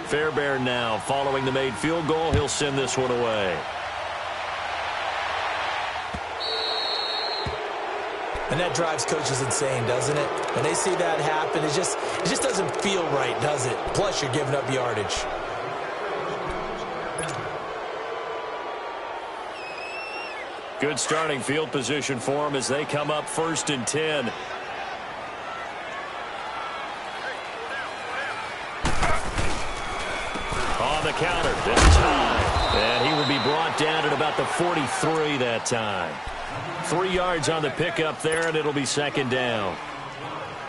Fairbairn now following the made field goal. He'll send this one away. And that drives coaches insane, doesn't it? When they see that happen, it just doesn't feel right, does it? Plus, you're giving up yardage. Good starting field position for them as they come up 1st and 10. On the counter, this time. And he will be brought down at about the 43 that time. 3 yards on the pickup there, and it'll be 2nd down.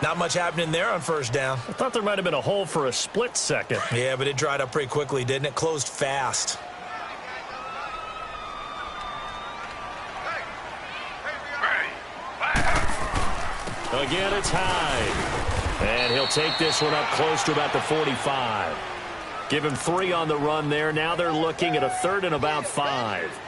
Not much happening there on 1st down. I thought there might have been a hole for a split second. Yeah, but it dried up pretty quickly, didn't it? Closed fast. Again, it's Hyde. And he'll take this one up close to about the 45. Give him 3 on the run there. Now they're looking at a 3rd and about 5.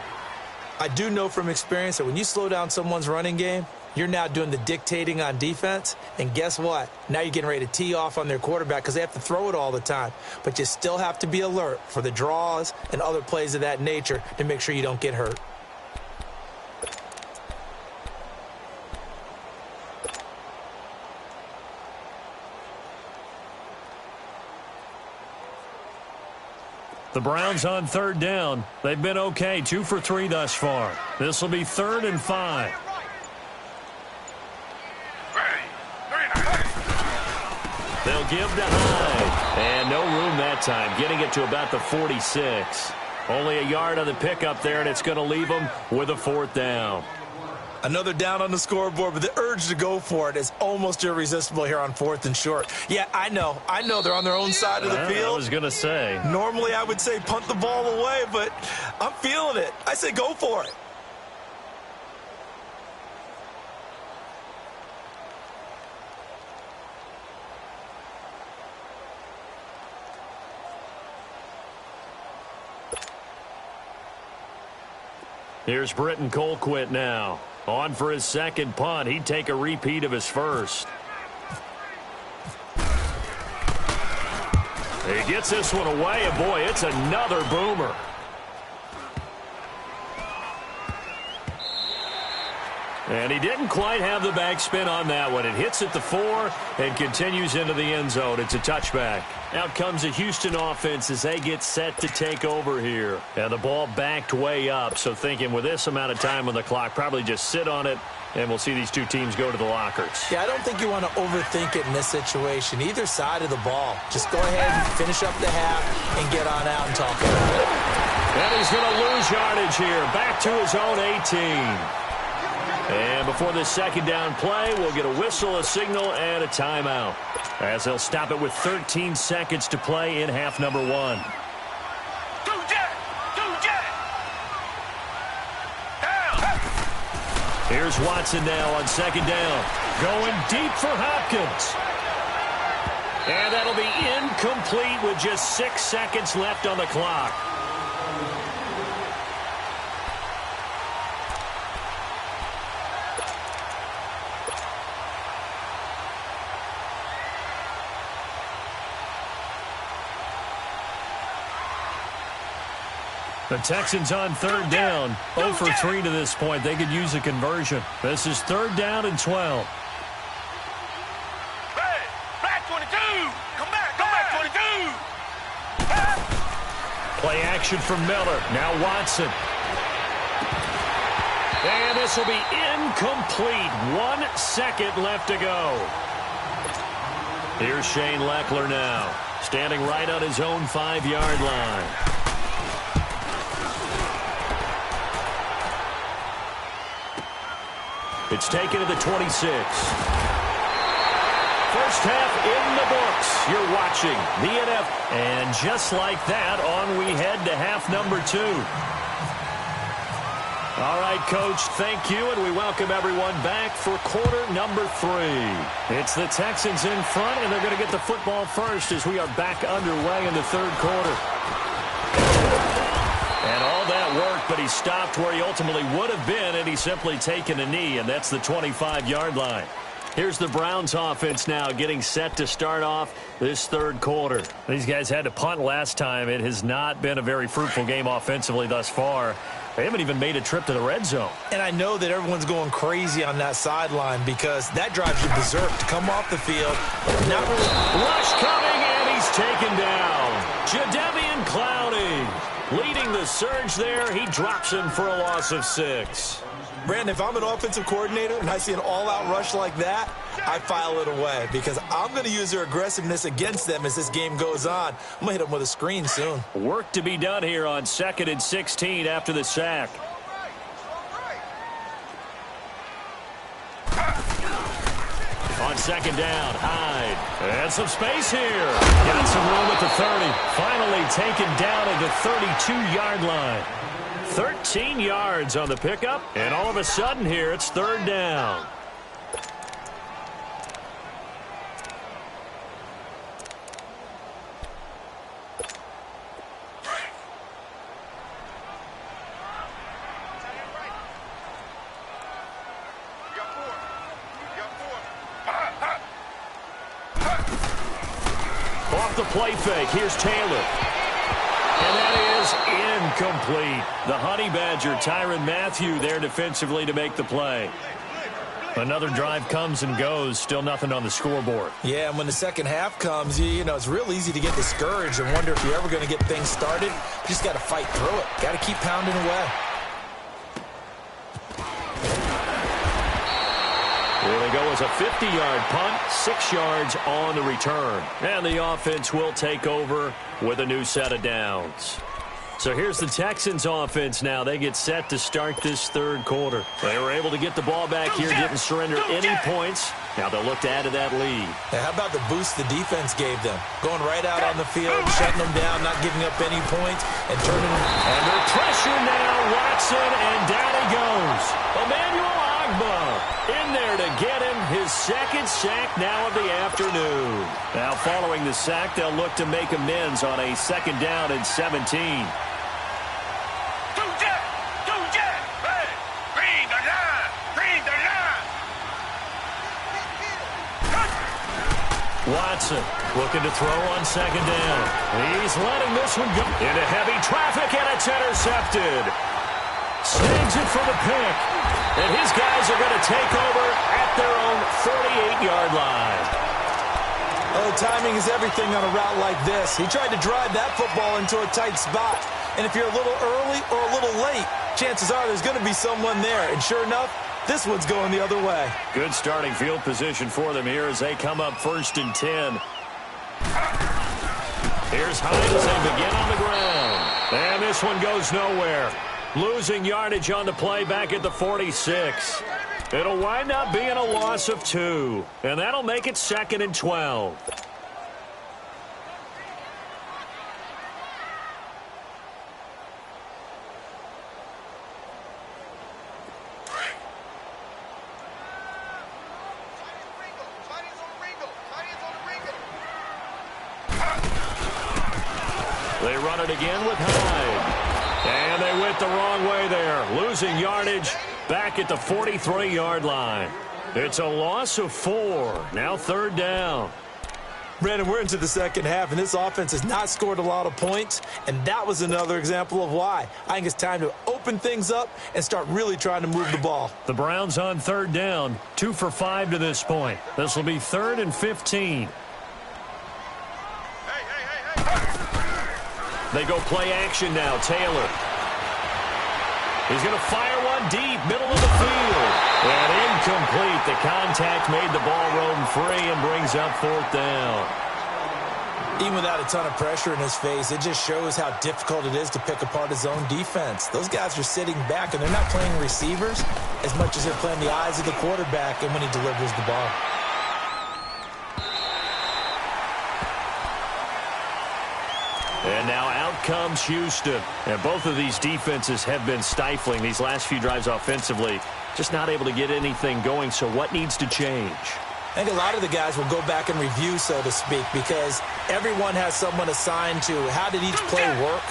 I do know from experience that when you slow down someone's running game, you're now doing the dictating on defense. And guess what? Now you're getting ready to tee off on their quarterback because they have to throw it all the time. But you still have to be alert for the draws and other plays of that nature to make sure you don't get hurt. The Browns on 3rd down. They've been okay, 2 for 3 thus far. This will be 3rd and 5. They'll give to Hyde. And no room that time, getting it to about the 46. Only a yard on the pickup there, and it's going to leave them with a 4th down. Another down on the scoreboard, but the urge to go for it is almost irresistible here on 4th and short. Yeah, I know they're on their own side of the field. I was going to say. Normally I would say punt the ball away, but I'm feeling it. I say go for it. Here's Britton Colquitt now. On for his 2nd punt. He'd take a repeat of his 1st. He gets this one away, and boy, it's another boomer. And he didn't quite have the backspin on that one. It hits at the 4 and continues into the end zone. It's a touchback. Out comes the Houston offense as they get set to take over here. And the ball backed way up, so thinking with this amount of time on the clock, probably just sit on it, and we'll see these two teams go to the lockers. Yeah, I don't think you want to overthink it in this situation. Either side of the ball. Just go ahead and finish up the half and get on out and talk about it. And he's going to lose yardage here. Back to his own 18. And before this 2nd down play, we'll get a whistle, a signal, and a timeout, as they'll stop it with 13 seconds to play in half number 1. Here's Watson now on 2nd down. Going deep for Hopkins. And that'll be incomplete with just 6 seconds left on the clock. The Texans on 3rd down. 0 for 3 to this point. They could use a conversion. This is 3rd down and 12. Hey, back 22. Come back 22. Play action from Miller. Now Watson. And this will be incomplete. 1 second left to go. Here's Shane Leckler now, standing right on his own 5-yard line. It's taken to the 26. First half in the books. You're watching the NFL. And just like that, on we head to half number 2. All right, Coach, thank you, and we welcome everyone back for quarter number 3. It's the Texans in front, and they're going to get the football first as we are back underway in the 3rd quarter. And all that work, but he stopped where he ultimately would have been, and he's simply taken a knee, and that's the 25-yard line. Here's the Browns offense now getting set to start off this third quarter. These guys had to punt last time. It has not been a very fruitful game offensively thus far. They haven't even made a trip to the red zone. And I know that everyone's going crazy on that sideline because that drives you berserk to come off the field. Not really. Rush coming, and he's taken down. Jadeveon Clowney leading the surge there. He drops him for a loss of 6. Brandon, if I'm an offensive coordinator and I see an all-out rush like that, I file it away because I'm going to use their aggressiveness against them as this game goes on. I'm going to hit them with a screen soon. Work to be done here on 2nd and 16 after the sack. On 2nd down, Hyde. And some space here. Got some room at the 30. Finally taken down at the 32-yard line. 13 yards on the pickup, and all of a sudden here it's 3rd down. Off the play fake, here's Taylor. And that is incomplete. The Honey Badger, Tyrann Mathieu, there defensively to make the play. Another drive comes and goes. Still nothing on the scoreboard. Yeah, and when the second half comes, you know, it's real easy to get discouraged and wonder if you're ever going to get things started. You just got to fight through it. Got to keep pounding away. Here they go as a 50-yard punt, 6 yards on the return. And the offense will take over with a new set of downs. So here's the Texans offense now. They get set to start this third quarter. They were able to get the ball back here, didn't surrender any points. Now they'll look to add to that lead. Now, how about the boost the defense gave them? Going right out on the field, shutting them down, not giving up any points, and turning them. Under pressure now, Watson, and down he goes. Emmanuel Ogbah in there to get him his 2nd sack now of the afternoon. Now following the sack, they'll look to make amends on a 2nd down and 17. Watson looking to throw on 2nd down. He's letting this one go into heavy traffic, and it's intercepted. Snags it for the pick. And his guys are going to take over at their own 48-yard line. Oh, timing is everything on a route like this. He tried to drive that football into a tight spot. And if you're a little early or a little late, chances are there's going to be someone there. And sure enough, this one's going the other way. Good starting field position for them here as they come up 1st and 10. Here's Hyde as they begin on the ground. And this one goes nowhere. Losing yardage on the play back at the 46. It'll wind up being a loss of 2. And that'll make it 2nd and 12. They run it again with Hyde. And they went the wrong way there. Losing yardage back at the 43-yard line. It's a loss of 4. Now 3rd down. Brandon, we're into the second half, and this offense has not scored a lot of points, and that was another example of why. I think it's time to open things up and start really trying to move the ball. The Browns on 3rd down, 2 for 5 to this point. This will be 3rd and 15. They go play action now. Taylor. He's going to fire one deep, middle of the field. And incomplete. The contact made the ball roam free and brings up 4th down. Even without a ton of pressure in his face, it just shows how difficult it is to pick apart his own defense. Those guys are sitting back, and they're not playing receivers as much as they're playing the eyes of the quarterback and when he delivers the ball. And now out comes Houston. And both of these defenses have been stifling these last few drives offensively. Just not able to get anything going, so what needs to change? I think a lot of the guys will go back and review, so to speak, because everyone has someone assigned to how did each play work.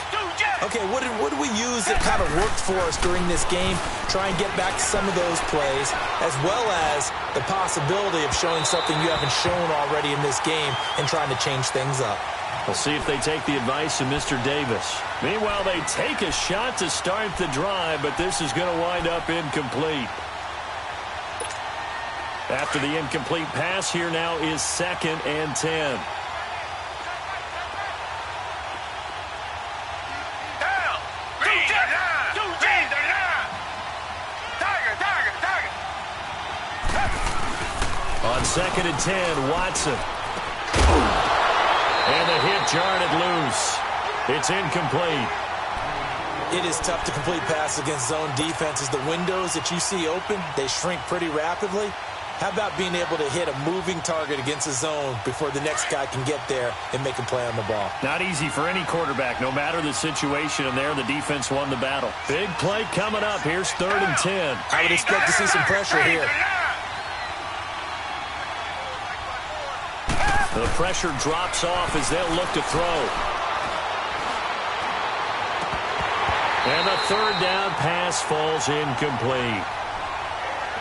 Okay, what did we use that kind of worked for us during this game? Try and get back to some of those plays, as well as the possibility of showing something you haven't shown already in this game and trying to change things up. We'll see if they take the advice of Mr. Davis. Meanwhile, they take a shot to start the drive, but this is going to wind up incomplete. After the incomplete pass, here now is 2nd and 10. Down. Read the line. Read the line. Tiger. On 2nd and 10, Watson. And the hit jarred it loose. It's incomplete. It is tough to complete passes against zone defenses. The windows that you see open, they shrink pretty rapidly. How about being able to hit a moving target against a zone before the next guy can get there and make a play on the ball? Not easy for any quarterback, no matter the situation, and there the defense won the battle. Big play coming up. Here's 3rd and 10. I would expect to see some pressure here. The pressure drops off as they'll look to throw. And the 3rd down pass falls incomplete.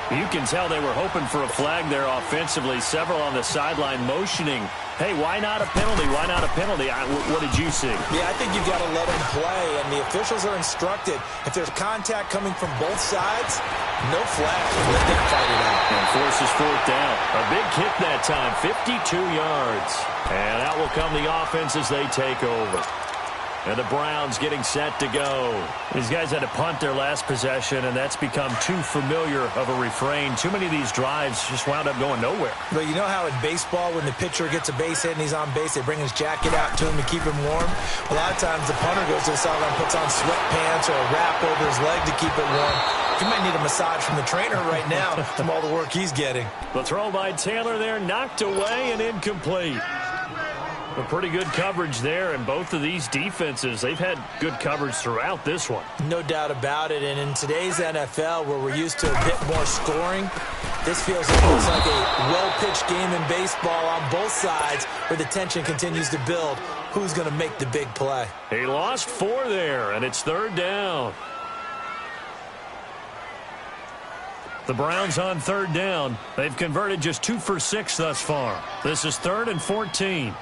You can tell they were hoping for a flag there offensively. Several on the sideline motioning, hey, why not a penalty? Why not a penalty? What did you see? Yeah, I think you've got to let them play, and the officials are instructed. If there's contact coming from both sides, no flag. Let them fight it out. And forces 4th down. A big kick that time, 52 yards. And out will come the offense as they take over. And the Browns getting set to go. These guys had to punt their last possession, and that's become too familiar of a refrain. Too many of these drives just wound up going nowhere. But you know how in baseball, when the pitcher gets a base hit and he's on base, they bring his jacket out to him to keep him warm? A lot of times the punter goes to the sideline, puts on sweatpants or a wrap over his leg to keep it warm. He might need a massage from the trainer right now from all the work he's getting. The throw by Taylor there, knocked away and incomplete. A pretty good coverage there, and both of these defenses, they've had good coverage throughout this one. No doubt about it, and in today's NFL, where we're used to a bit more scoring, this feels almost like a well-pitched game in baseball on both sides where the tension continues to build. Who's going to make the big play? He lost 4 there, and it's 3rd down. The Browns on 3rd down. They've converted just 2 for 6 thus far. This is 3rd and 14.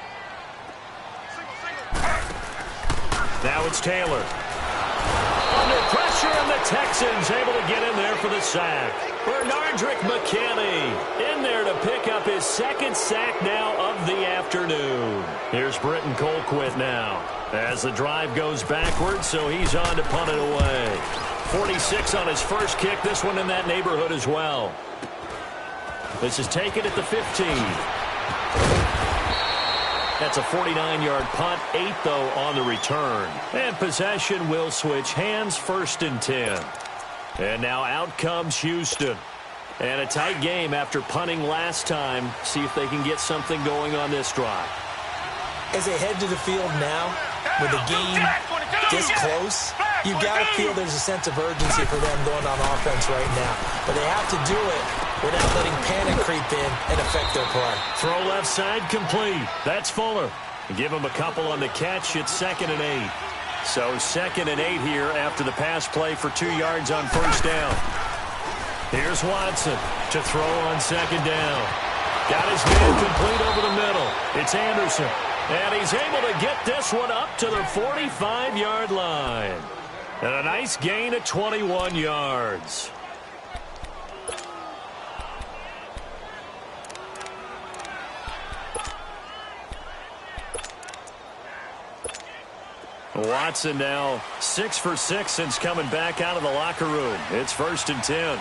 Now it's Taylor. Under pressure, and the Texans able to get in there for the sack. Bernardrick McKinney in there to pick up his 2nd sack now of the afternoon. Here's Britton Colquitt now as the drive goes backwards, so he's on to punt it away. 46 on his first kick, this one in that neighborhood as well. This is taken at the 15. That's a 49-yard punt, 8 though on the return. And possession will switch hands, 1st and 10. And now out comes Houston. And a tight game after punting last time. See if they can get something going on this drive. As they head to the field now, with the game this close, you've got to feel there's a sense of urgency for them going on offense right now. But they have to do it without letting panic creep in and affect their play. Throw left side complete. That's Fuller. Give him a couple on the catch. It's 2nd and 8. So 2nd and 8 here after the pass play for 2 yards on 1st down. Here's Watson to throw on 2nd down. Got his man complete over the middle. It's Anderson. And he's able to get this one up to the 45-yard line. And a nice gain of 21 yards. Watson now 6 for 6 since coming back out of the locker room. It's 1st and 10.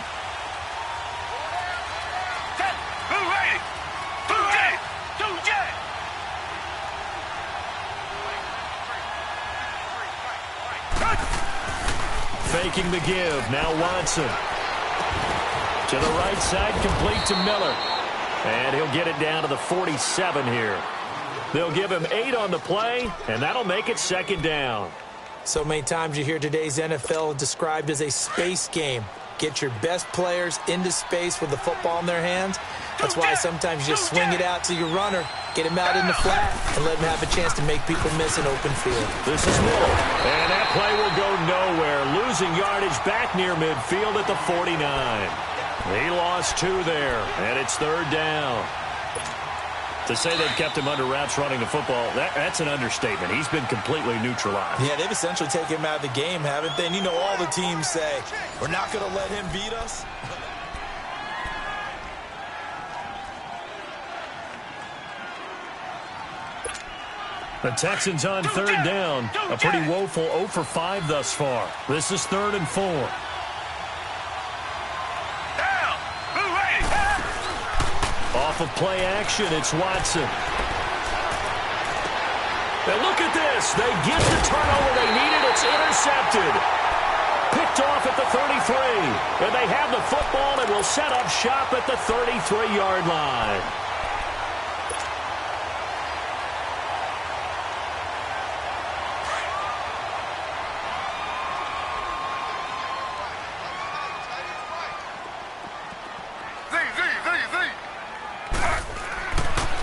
Faking the give. Now Watson. To the right side, complete to Miller. And he'll get it down to the 47 here. They'll give him 8 on the play, and that'll make it 2nd down. So many times you hear today's NFL described as a space game. Get your best players into space with the football in their hands. That's why sometimes you just swing it out to your runner, get him out in the flat, and let him have a chance to make people miss an open field. This is Miller, and that play will go nowhere. Losing yardage back near midfield at the 49. He lost 2 there, and it's 3rd down. To say they've kept him under wraps running the football, that's an understatement. He's been completely neutralized. Yeah, they've essentially taken him out of the game, haven't they? And you know all the teams say, we're not going to let him beat us. The Texans on 3rd down. A pretty woeful 0 for 5 thus far. This is 3rd and 4. Off of play action, it's Watson. And look at this. They get the turnover they needed. It's intercepted. Picked off at the 33. And they have the football and will set up shop at the 33-yard line.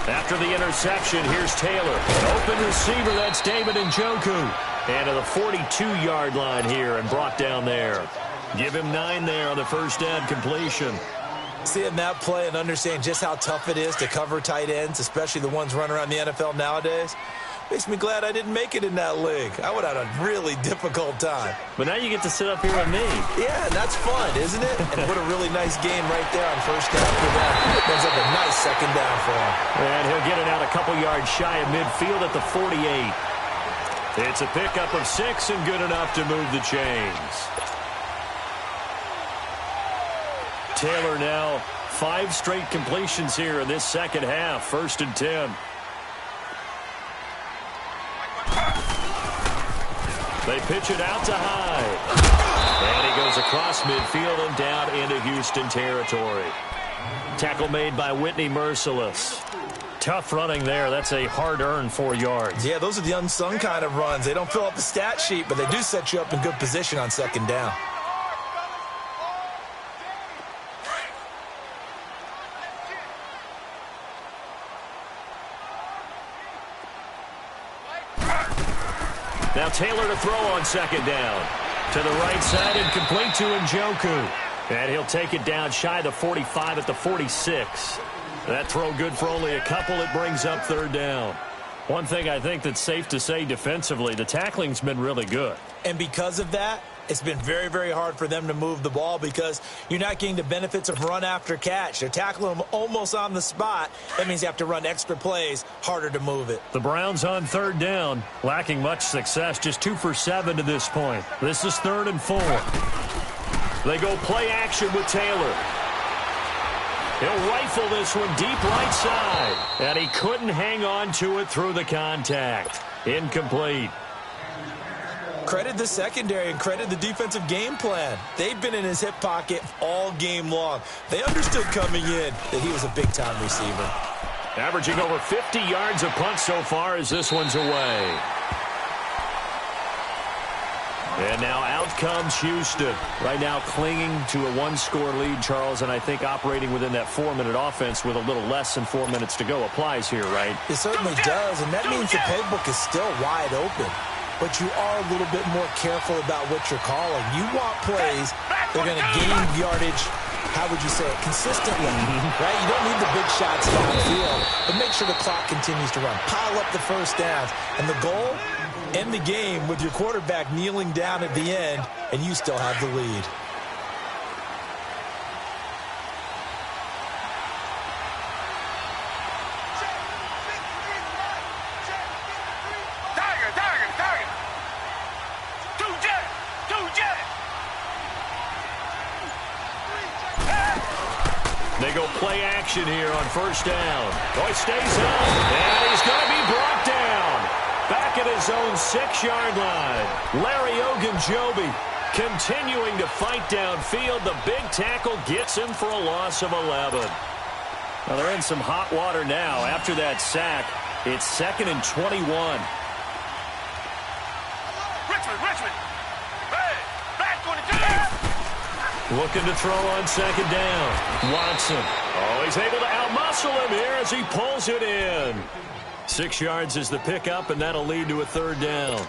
After the interception, here's Taylor. An open receiver, that's David Njoku. And to the 42-yard line here and brought down there. Give him 9 there on the first down completion. Seeing that play and understanding just how tough it is to cover tight ends, especially the ones running around the NFL nowadays, makes me glad I didn't make it in that league. I would have had a really difficult time. But now you get to sit up here with me. Yeah, that's fun, isn't it? And what a really nice game right there on first down for them. Ends up a nice 2nd down for him. And he'll get it out a couple yards shy of midfield at the 48. It's a pickup of 6 and good enough to move the chains. Taylor now 5 straight completions here in this second half. 1st and 10. They pitch it out to Hyde. And he goes across midfield and down into Houston territory. Tackle made by Whitney Merciless. Tough running there. That's a hard-earned 4 yards. Yeah, those are the unsung kind of runs. They don't fill up the stat sheet, but they do set you up in good position on 2nd down. Now Taylor to throw on 2nd down. To the right side and complete to Njoku. And he'll take it down shy of the 45 at the 46. That throw good for only a couple. It brings up 3rd down. One thing I think that's safe to say defensively, the tackling's been really good. And because of that, it's been very, very hard for them to move the ball because you're not getting the benefits of run after catch. They're tackling them almost on the spot. That means you have to run extra plays, harder to move it. The Browns on 3rd down, lacking much success, just 2 for 7 to this point. This is 3rd and 4. They go play action with Taylor. He'll rifle this one deep right side. And he couldn't hang on to it through the contact. Incomplete. Credit the secondary and credit the defensive game plan. They've been in his hip pocket all game long. They understood coming in that he was a big-time receiver. Averaging over 50 yards a punt so far as this one's away. And now out comes Houston. Right now clinging to a 1-score lead, Charles, and I think operating within that 4-minute offense with a little less than 4 minutes to go applies here, right? It certainly does, and that means the playbook is still wide open. But you are a little bit more careful about what you're calling. You want plays that are going to gain yardage, how would you say it, consistently, right? You don't need the big shots downfield, but make sure the clock continues to run. Pile up the first downs. And the goal, end the game with your quarterback kneeling down at the end, and you still have the lead. They go play action here on first down. Oh, he stays on, and he's going to be brought down. Back at his own 6-yard line. Larry Ogunjobi continuing to fight downfield. The big tackle gets him for a loss of 11. Now they're in some hot water now. After that sack, it's 2nd and 21. Looking to throw on second down. Watson. Oh, he's able to outmuscle him here as he pulls it in. 6 yards is the pickup, and that'll lead to a third down.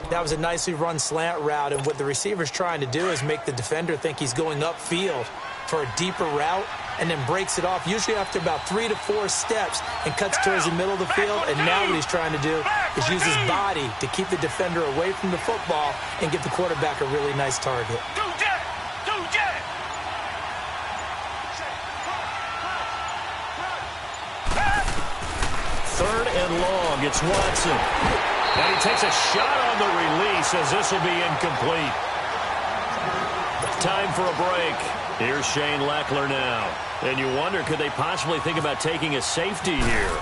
That was a nicely run slant route, and what the receiver's trying to do is make the defender think he's going upfield for a deeper route and then breaks it off, usually after about 3 to 4 steps, and cuts towards the middle of the field. And now what he's trying to do is use his body to keep the defender away from the football and give the quarterback a really nice target. Third and long, it's Watson. And he takes a shot on the release as this will be incomplete. Time for a break. Here's Shane Leckler now. And you wonder, could they possibly think about taking a safety here?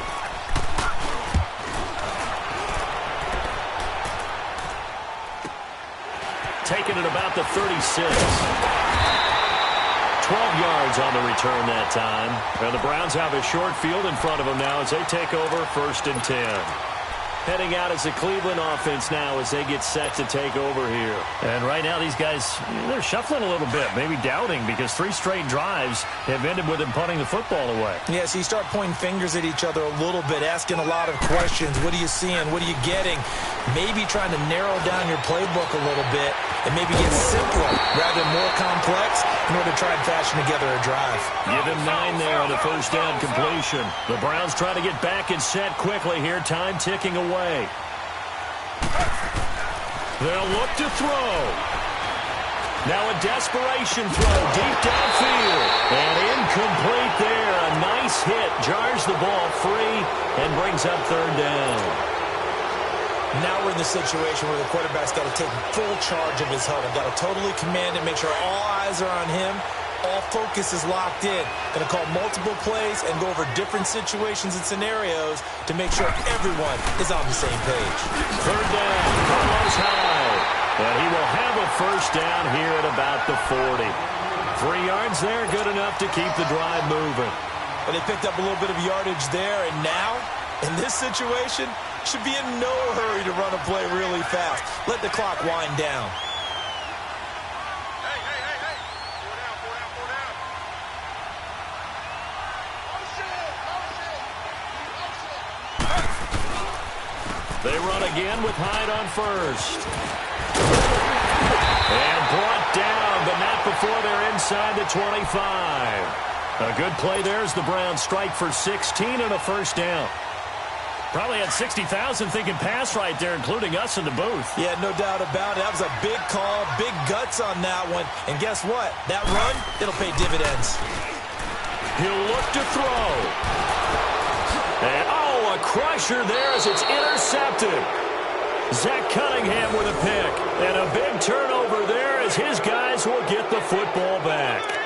Taking it about the 36. 12 yards on the return that time. And the Browns have a short field in front of them now as they take over 1st and 10. Heading out as the Cleveland offense now as they get set to take over here. And right now these guys, they're shuffling a little bit, maybe doubting, because 3 straight drives have ended with them punting the football away. Yeah, so you start pointing fingers at each other a little bit, asking a lot of questions. What are you seeing? What are you getting? Maybe trying to narrow down your playbook a little bit and maybe get simpler rather than more complex in order to try and fashion together a drive. Give him 9 there on the first down completion. The Browns trying to get back and set quickly here. Time ticking away. They'll look to throw. Now a desperation throw deep downfield. And incomplete there. A nice hit. Jars the ball free and brings up third down. Now we're in the situation where the quarterback's got to take full charge of his huddle. Got to totally command it, make sure all eyes are on him. All focus is locked in. Going to call multiple plays and go over different situations and scenarios to make sure everyone is on the same page. Third down, Carlos Hyde. And he will have a first down here at about the 40. 3 yards there, good enough to keep the drive moving. And they picked up a little bit of yardage there, and now, in this situation, should be in no hurry to run a play really fast. Let the clock wind down. They run again with Hyde on first. And brought down, but not before they're inside the 25. A good play there as the Browns strike for 16 and a first down. Probably had 60,000 thinking pass right there, including us in the booth. Yeah, no doubt about it. That was a big call, big guts on that one. And guess what? That run, it'll pay dividends. He'll look to throw. And, a crusher there as it's intercepted. Zach Cunningham with a pick. And a big turnover there as his guys will get the football back.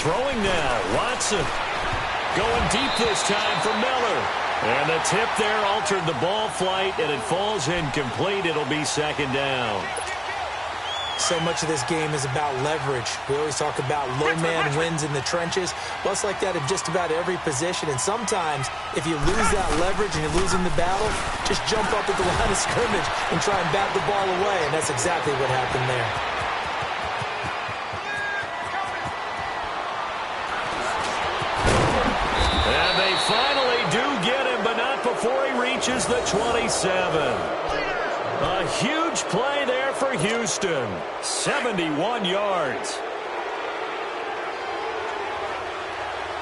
Throwing now, Watson. Going deep this time for Miller. And the tip there altered the ball flight, and it falls incomplete. It'll be second down. So much of this game is about leverage. We always talk about low man wins in the trenches. Well, it's like that in just about every position. And sometimes, if you lose that leverage and you're losing the battle, just jump up at the line of scrimmage and try and bat the ball away. And that's exactly what happened there. And they finally do get him, but not before he reaches the 27. A huge play there for Houston. 71 yards.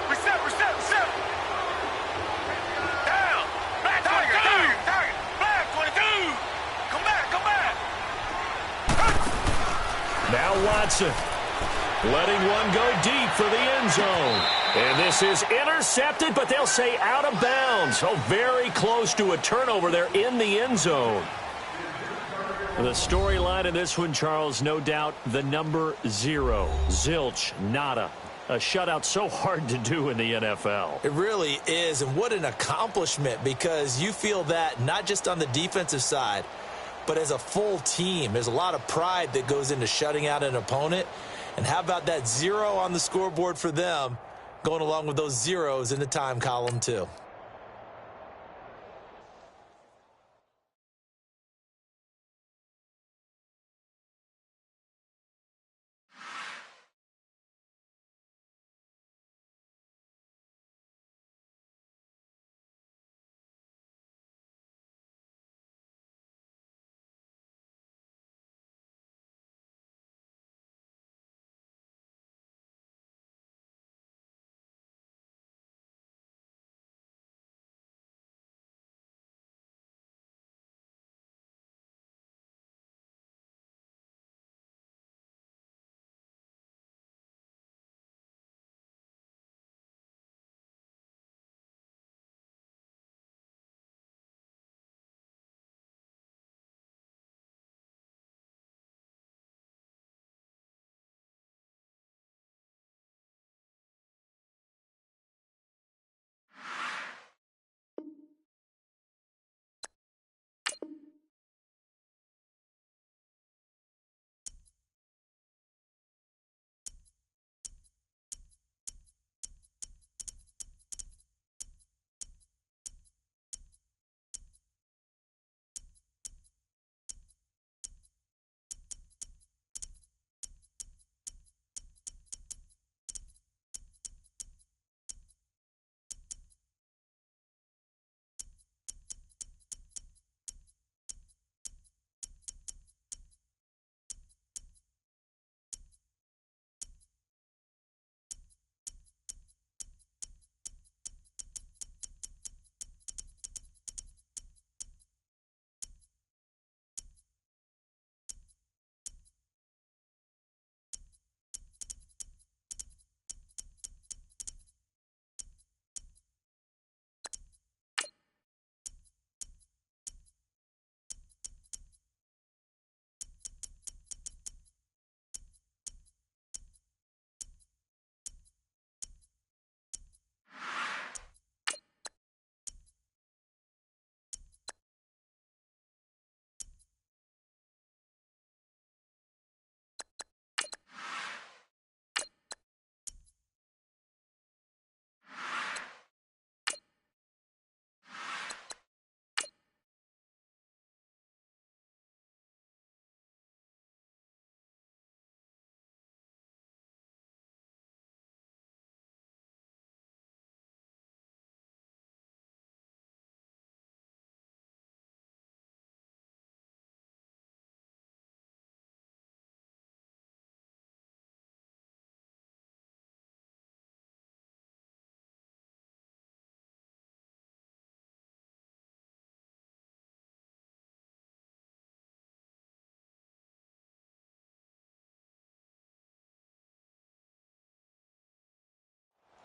Reset. Down. Back, target. Back, 22. Come back. Now Watson. Letting one go deep for the end zone. And this is intercepted, but they'll say out of bounds. So very close to a turnover there in the end zone. The storyline in this one, Charles, no doubt the number 0. Zilch, nada. A shutout so hard to do in the NFL. It really is, and what an accomplishment, because you feel that not just on the defensive side, but as a full team. There's a lot of pride that goes into shutting out an opponent. And how about that 0 on the scoreboard for them, going along with those zeros in the time column too.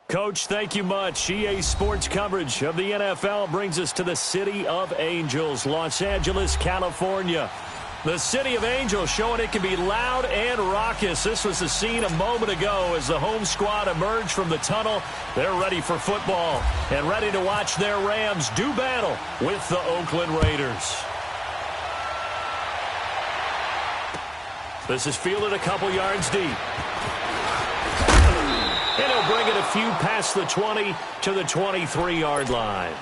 Coach, thank you much. EA Sports coverage of the NFL brings us to the City of Angels, Los Angeles, California. The City of Angels showing it can be loud and raucous. This was the scene a moment ago as the home squad emerged from the tunnel. They're ready for football and ready to watch their Rams do battle with the Oakland Raiders. This is fielded a couple yards deep. And he'll bring it a few past the 20 to the 23-yard line.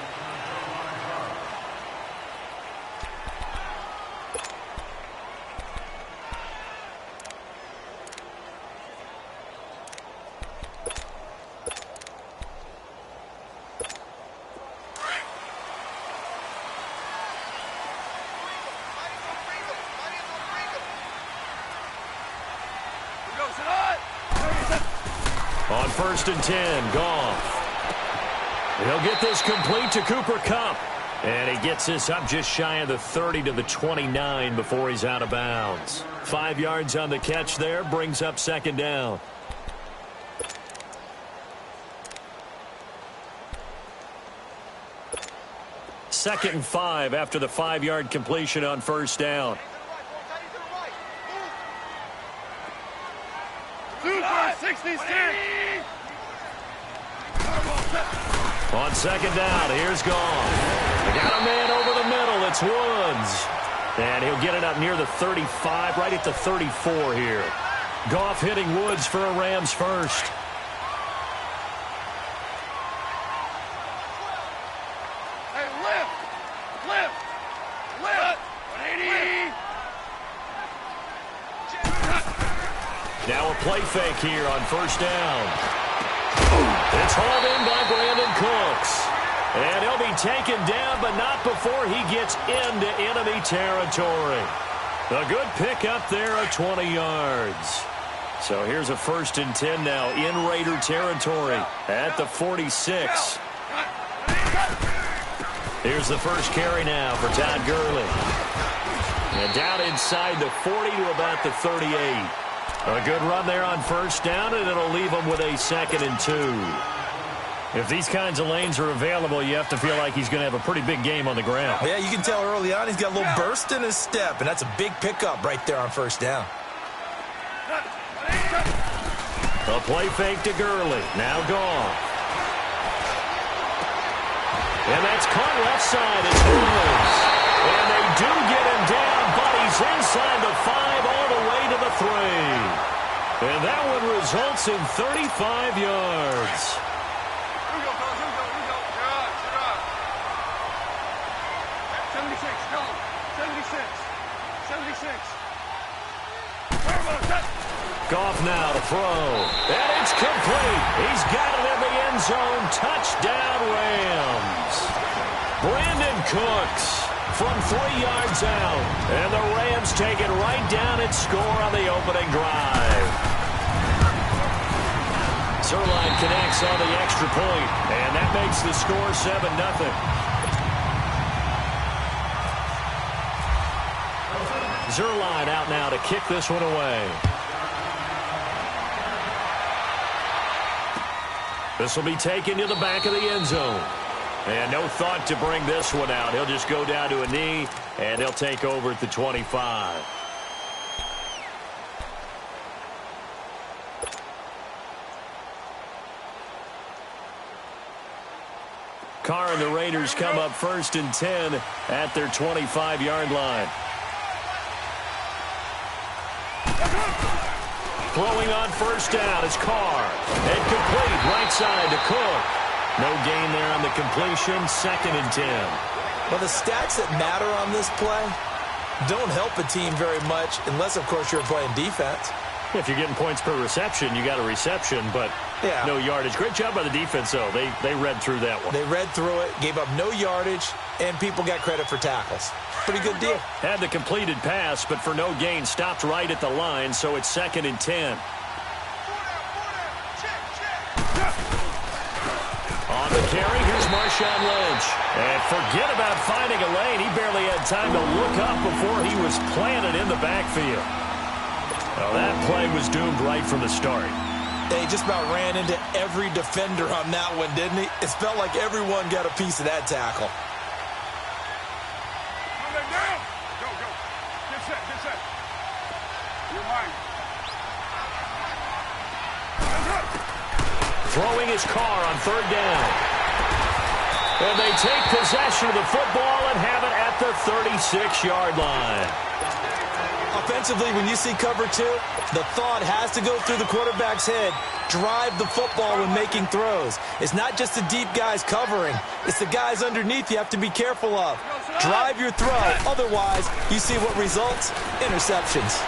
On 1st and 10, Goff. He'll get this complete to Cooper Kupp. And he gets this up just shy of the 30 to the 29 before he's out of bounds. 5 yards on the catch there, brings up 2nd down. Second and 5 after the 5-yard completion on 1st down. 66. On second down, here's Goff. They got a man over the middle. It's Woods. And he'll get it up near the 35, right at the 34 here. Goff hitting Woods for a Rams first. Hey, lift. 180. Now a play fake here on first down. It's hauled in by Brandon Cooks. And he'll be taken down, but not before he gets into enemy territory. A good pickup there at 20 yards. So here's a 1st and 10 now in Raider territory at the 46. Here's the first carry now for Todd Gurley. And down inside the 40 to about the 38. A good run there on first down, and it'll leave him with a 2nd and 2. If these kinds of lanes are available, you have to feel like he's going to have a pretty big game on the ground. Yeah, you can tell early on he's got a little burst in his step, and that's a big pickup right there on first down. A play fake to Gurley. Now Goff. And that's caught left side. It's Woods. And they do get him down, but he's inside the 5 all the way to the 3. And that one results in 35 yards. Here we go, fellas. Here we go. You're up. 76. Go. 76. 76. Goff now to throw. And it's complete. He's got it in the end zone. Touchdown, Rams. Brandon Cooks from 3 yards out. And the Rams take it right down and score on the opening drive. Zerline connects on the extra point, and that makes the score 7-0. Zerline out now to kick this one away. This will be taken to the back of the end zone. And no thought to bring this one out. He'll just go down to a knee, and he'll take over at the 25. Carr and the Raiders come up 1st and 10 at their 25-yard line. Throwing on first down is Carr. And complete right side to Cook. No gain there on the completion. 2nd and 10. Well, the stats that matter on this play don't help a team very much unless, of course, you're playing defense. If you're getting points per reception, you got a reception, but no yardage. Great job by the defense, though. They read through that one. They read through it, gave up no yardage, and people got credit for tackles. Pretty good deal. Had the completed pass, but for no gain, stopped right at the line, so it's 2nd and 10. On the carry, here's Marshawn Lynch. And forget about finding a lane. He barely had time to look up before he was planted in the backfield. Well, that play was doomed right from the start. He just about ran into every defender on that one, didn't he? It felt like everyone got a piece of that tackle. Down. Go. Get set. You're mine. Throwing his Carr on 3rd down. And they take possession of the football and have it at the 36-yard line. Offensively, when you see cover 2, the thought has to go through the quarterback's head. Drive the football when making throws. It's not just the deep guys covering. It's the guys underneath you have to be careful of. Drive your throw. Otherwise, you see what results? Interceptions.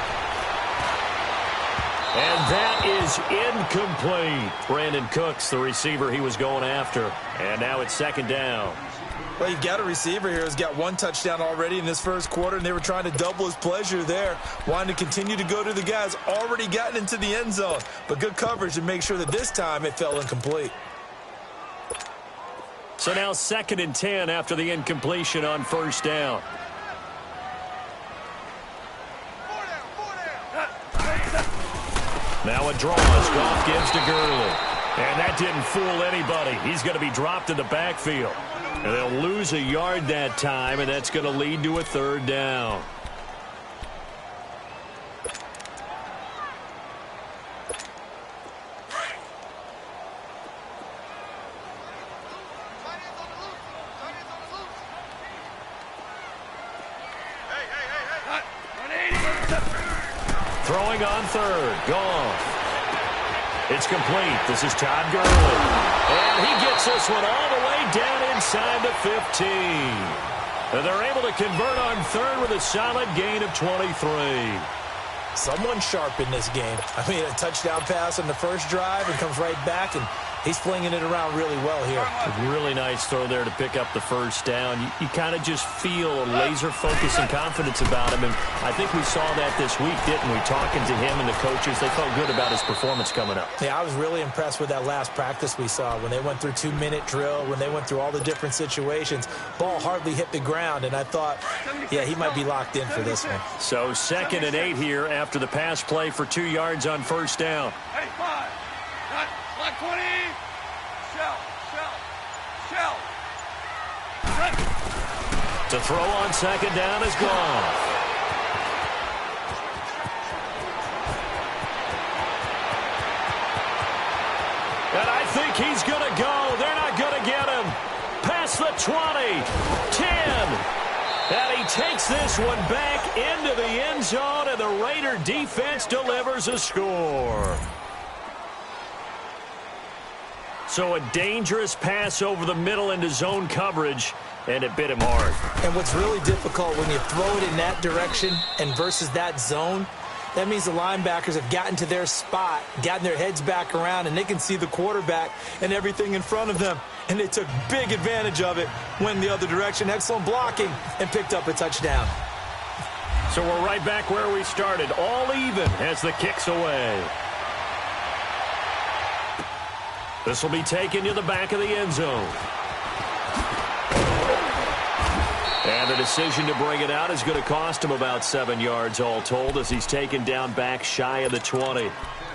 And that is incomplete. Brandon Cooks, the receiver he was going after. And now it's 2nd down. Well, you've got a receiver here who's got 1 touchdown already in this first quarter, and they were trying to double his pleasure there, wanting to continue to go to the guys already gotten into the end zone. But good coverage to make sure that this time it fell incomplete. So now 2nd and 10 after the incompletion on first down. Now a draw as Goff gives to Gurley. And that didn't fool anybody. He's going to be dropped in the backfield. And they'll lose a yard that time, and that's going to lead to a 3rd down. Throwing on third. Goff. It's complete. This is Todd Gurley. And he gets this one all the way down inside the 15. And they're able to convert on third with a solid gain of 23. Someone sharp in this game. I mean, a touchdown pass on the first drive and comes right back, and he's flinging it around really well here. A really nice throw there to pick up the first down. You kind of just feel a laser focus and confidence about him, and I think we saw that this week, didn't we? Talking to him and the coaches, they felt good about his performance coming up. Yeah, I was really impressed with that last practice we saw when they went through 2-minute drill, when they went through all the different situations. Ball hardly hit the ground, and I thought, yeah, he might be locked in for this one. So 2nd and 8 here after the pass play for 2 yards on first down. Hey, 5. Block 20. Shell. To throw on 2nd down is Goff. And I think he's going to go. They're not going to get him. Past the 20. 10. And he takes this one back into the end zone, and the Raider defense delivers a score. So a dangerous pass over the middle into zone coverage, and it bit him hard. And what's really difficult when you throw it in that direction and versus that zone, that means the linebackers have gotten to their spot, gotten their heads back around, and they can see the quarterback and everything in front of them. And they took big advantage of it, went the other direction, excellent blocking, and picked up a touchdown. So we're right back where we started, all even as the kick's away. This will be taken to the back of the end zone. And the decision to bring it out is going to cost him about 7 yards all told as he's taken down back shy of the 20.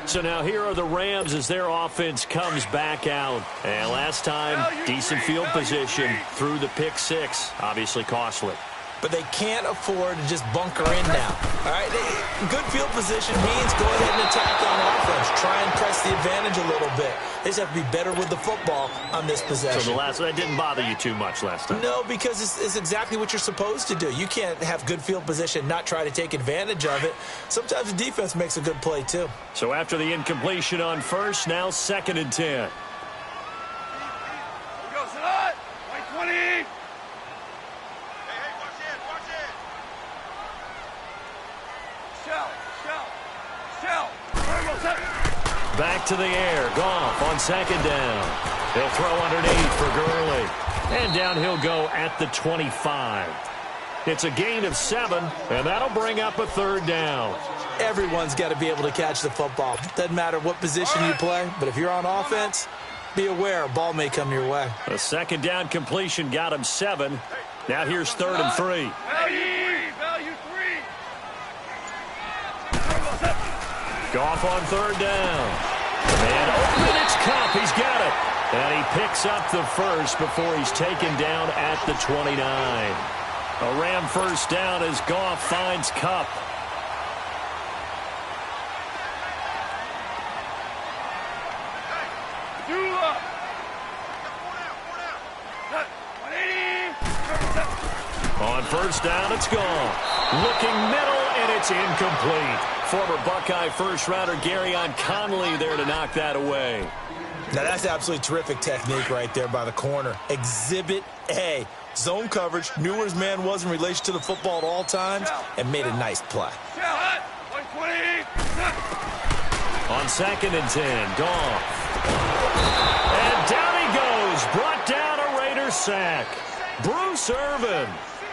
So now here are the Rams as their offense comes back out. And last time, decent field position through the pick six. Obviously costly. But they can't afford to just bunker in now. All right, good field position means go ahead and attack on offense. Try and press the advantage a little bit. They just have to be better with the football on this possession. So that didn't bother you too much last time? No, because it's exactly what you're supposed to do. You can't have good field position and not try to take advantage of it. Sometimes the defense makes a good play, too. So after the incompletion on first, now 2nd and 10. Go, Salat. 20. Back to the air. Goff on 2nd down. He'll throw underneath for Gurley. And down he'll go at the 25. It's a gain of 7, and that'll bring up a 3rd down. Everyone's got to be able to catch the football. Doesn't matter what position you play, but if you're on offense, be aware a ball may come your way. A 2nd down completion got him 7. Now here's 3rd and 3. Value 3. Goff on 3rd down. And open, it's Cup. He's got it. And he picks up the first before he's taken down at the 29. A Ram first down as Goff finds Cup. On first down, it's gone. Looking middle, and it's incomplete. Former Buckeye first-rounder Garyon Conley there to knock that away. Now, that's absolutely terrific technique right there by the corner. Exhibit A. Zone coverage, knew where his man was in relation to the football at all times, and made a nice play. On 2nd and 10, Goff. And down he goes. Brought down a Raider sack. Bruce Irvin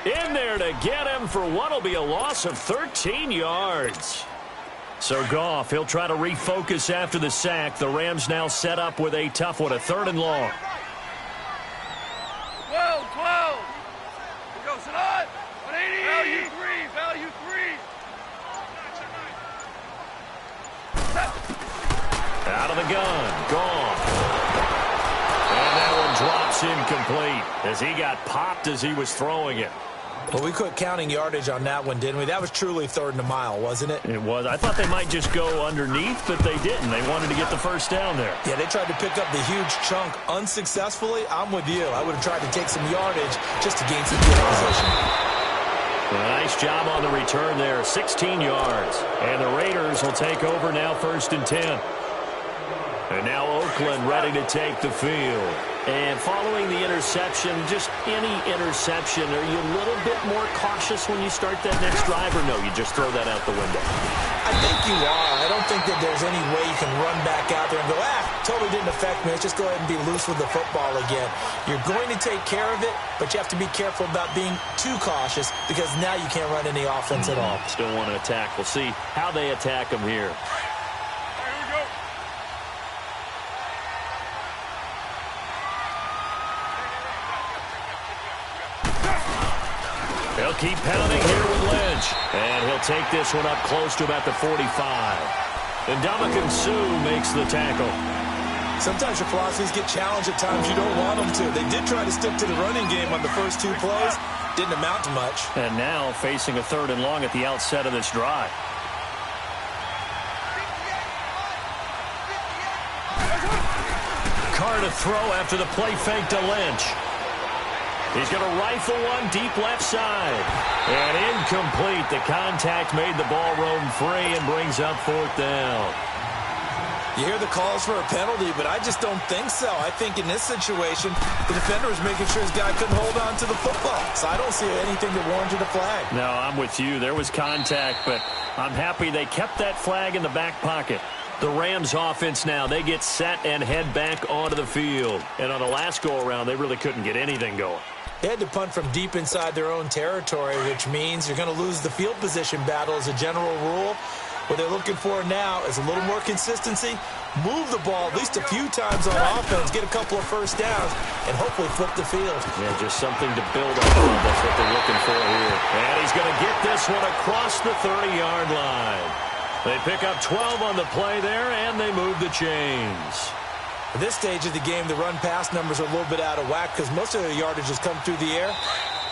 in there to get him for what will be a loss of 13 yards. So Goff, he'll try to refocus after the sack. The Rams now set up with a tough one, a 3rd and long. 12. Here goes it on. 180. Value 3. Out of the gun. Goff. And that one drops incomplete as he got popped as he was throwing it. Well, we quit counting yardage on that one, didn't we? That was truly 3rd and a mile, wasn't it? It was. I thought they might just go underneath, but they didn't. They wanted to get the first down there. Yeah, they tried to pick up the huge chunk unsuccessfully. I'm with you. I would have tried to take some yardage just to gain some field position. Nice job on the return there, 16 yards. And the Raiders will take over now, 1st and 10. And now Oakland ready to take the field. And following the interception, just any interception, are you a little bit more cautious when you start that next drive, or no, you just throw that out the window? I think you are. I don't think that there's any way you can run back out there and go, totally didn't affect me. Let's just go ahead and be loose with the football again. You're going to take care of it, but you have to be careful about being too cautious because now you can't run any offense at all. Still want to attack. We'll see how they attack them here. They'll keep pounding here with Lynch. And he'll take this one up close to about the 45. And Ndamukong Suh makes the tackle. Sometimes your philosophies get challenged at times you don't want them to. They did try to stick to the running game on the first 2 plays. Didn't amount to much. And now facing a 3rd and long at the outset of this drive. Carr to throw after the play fake to Lynch. He's going to rifle one deep left side. And incomplete. The contact made the ball roam free and brings up 4th down. You hear the calls for a penalty, but I just don't think so. I think in this situation, the defender was making sure his guy couldn't hold on to the football. So I don't see anything that warranted a flag. No, I'm with you. There was contact, but I'm happy they kept that flag in the back pocket. The Rams offense now, they get set and head back onto the field. And on the last go-around, they really couldn't get anything going. They had to punt from deep inside their own territory, which means you're going to lose the field position battle as a general rule. What they're looking for now is a little more consistency, move the ball at least a few times on offense, get a couple of first downs, and hopefully flip the field. Yeah, just something to build on. That's what they're looking for here. And he's going to get this one across the 30-yard line. They pick up 12 on the play there, and they move the chains. At this stage of the game, the run-pass numbers are a little bit out of whack because most of their yardage has come through the air.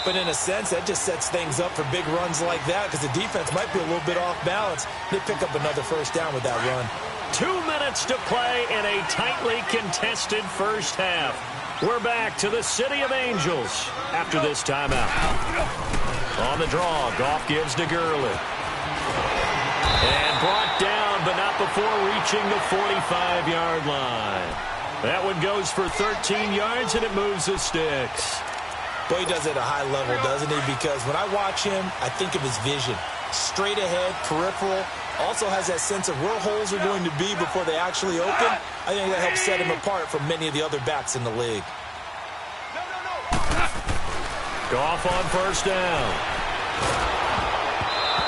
But in a sense, that just sets things up for big runs like that because the defense might be a little bit off balance. They pick up another first down with that run. 2 minutes to play in a tightly contested first half. We're back to the City of Angels after this timeout. On the draw, Goff gives to Gurley. And brought down, but not before reaching the 45-yard line. That one goes for 13 yards, and it moves the sticks. Boy, he does it at a high level, doesn't he? Because when I watch him, I think of his vision. Straight ahead, peripheral. Also has that sense of where holes are going to be before they actually open. I think that helps set him apart from many of the other backs in the league. Goff on first down.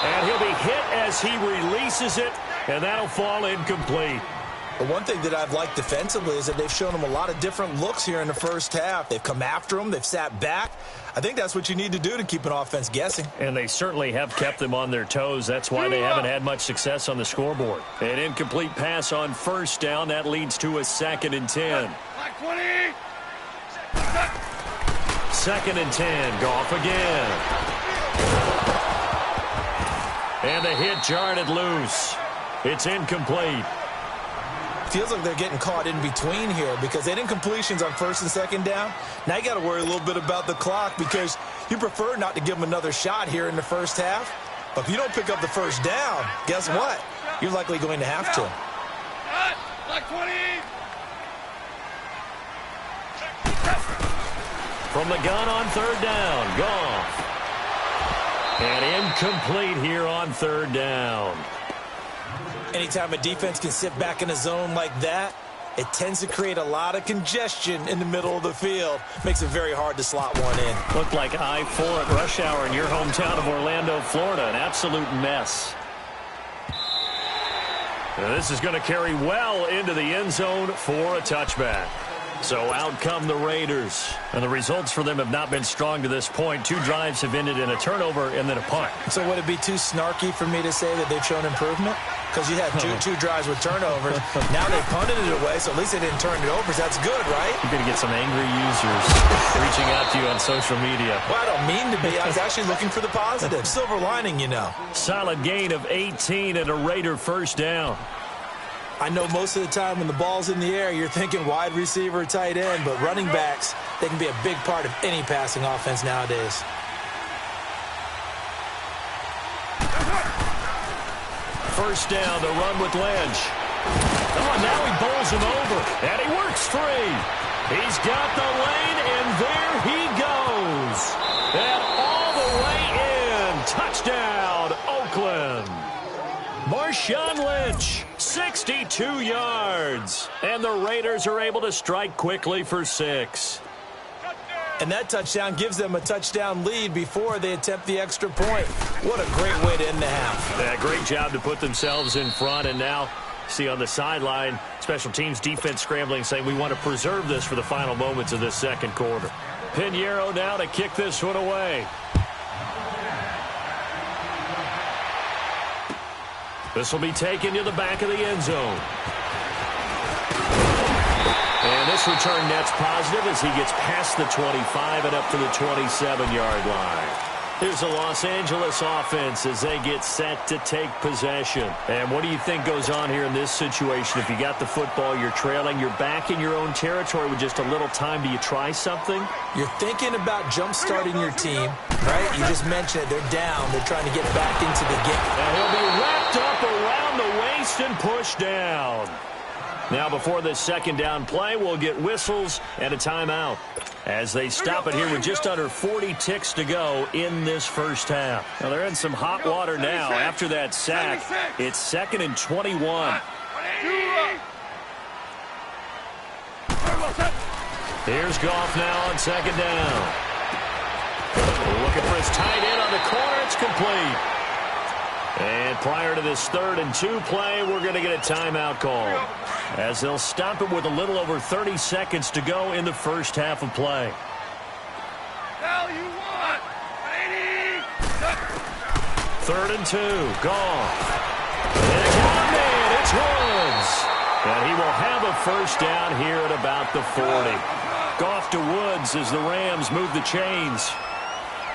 And he'll be hit as he releases it, and that'll fall incomplete. But one thing that I've liked defensively is that they've shown him a lot of different looks here in the first half. They've come after him. They've sat back. I think that's what you need to do to keep an offense guessing. And they certainly have kept them on their toes. That's why they haven't had much success on the scoreboard. An incomplete pass on first down. That leads to a 2nd and 10. 2nd and 10. Goff again. And the hit jarred it loose. It's incomplete. Feels like they're getting caught in between here because they didn't completions on 1st and 2nd down. Now you got to worry a little bit about the clock because you prefer not to give them another shot here in the first half. But if you don't pick up the first down, guess what? You're likely going to have to. From the gun on 3rd down, Goff. And incomplete here on 3rd down. Anytime a defense can sit back in a zone like that, it tends to create a lot of congestion in the middle of the field. Makes it very hard to slot one in. Looked like I-4 at rush hour in your hometown of Orlando, Florida. An absolute mess. Now this is going to carry well into the end zone for a touchback. So out come the Raiders. And the results for them have not been strong to this point. 2 drives have ended in a turnover and then a punt. So would it be too snarky for me to say that they've shown improvement? Because you had two drives with turnovers. Now they punted it away, so at least they didn't turn it over. So that's good, right? You're going to get some angry users reaching out to you on social media. Well, I don't mean to be. I was actually looking for the positive. Silver lining, you know. Solid gain of 18 and a Raider first down. I know most of the time when the ball's in the air, you're thinking wide receiver, tight end, but running backs, they can be a big part of any passing offense nowadays. first down to run with Lynch. Oh, and now he bowls him over, and he works free. He's got the lane, and there he goes. And all the way in. Touchdown, Oakland. Marshawn Lynch, 62 yards. And the Raiders are able to strike quickly for 6. And that touchdown gives them a touchdown lead before they attempt the extra point. What a great way to end the half. Yeah, great job to put themselves in front. And now, see on the sideline, special teams defense scrambling, saying we want to preserve this for the final moments of this second quarter. Pinheiro now to kick this one away. This will be taken to the back of the end zone. And this return net's positive as he gets past the 25 and up to the 27-yard line. Here's the Los Angeles offense as they get set to take possession. And what do you think goes on here in this situation? If you got the football, you're trailing, you're back in your own territory with just a little time. Do you try something? You're thinking about jump-starting your team, right? You just mentioned it. They're down. They're trying to get back into the game. And he'll be wrapped up around the waist and pushed down. Now, before this second down play, we'll get whistles and a timeout as they stop it here with just under 40 ticks to go in this first half. Now, they're in some hot water now after that sack. It's 2nd and 21. Here's Goff now on second down. Looking for his tight end on the corner. It's complete. And prior to this 3rd and 2 play, we're going to get a timeout call as they'll stop it with a little over 30 seconds to go in the first half of play. Hell you want, 3rd and 2, Goff. And again, man, it's Woods. And he will have a first down here at about the 40. Goff to Woods as the Rams move the chains.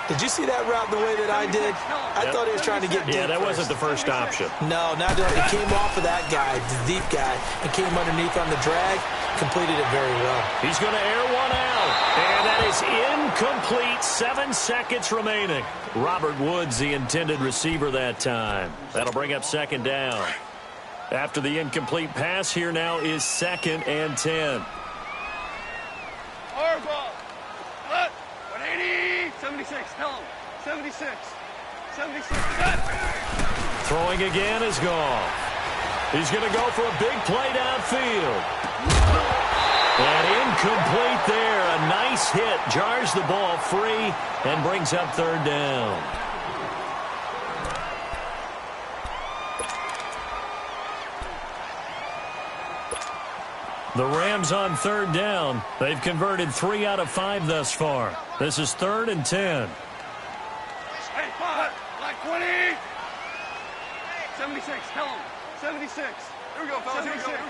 Did you see that route the way that I did? I thought he was trying to get deep. Yeah, that wasn't the first option. No, not doing it. He came off of that guy, the deep guy, and came underneath on the drag. Completed it very well. He's going to air one out. And that is incomplete. 7 seconds remaining. Robert Woods, the intended receiver that time. That'll bring up second down. After the incomplete pass, here now is 2nd and 10. Hardball. Look. 180. 76. Tell him. 76. 76. Throwing again is Goff. He's going to go for a big play downfield. And incomplete there. A nice hit. Jars the ball free and brings up 3rd down. The Rams on 3rd down. They've converted 3 out of 5 thus far. This is 3rd and 10. Hey, like 20. 76. Tell him. 76. Here we go, fellas. Here we go. Here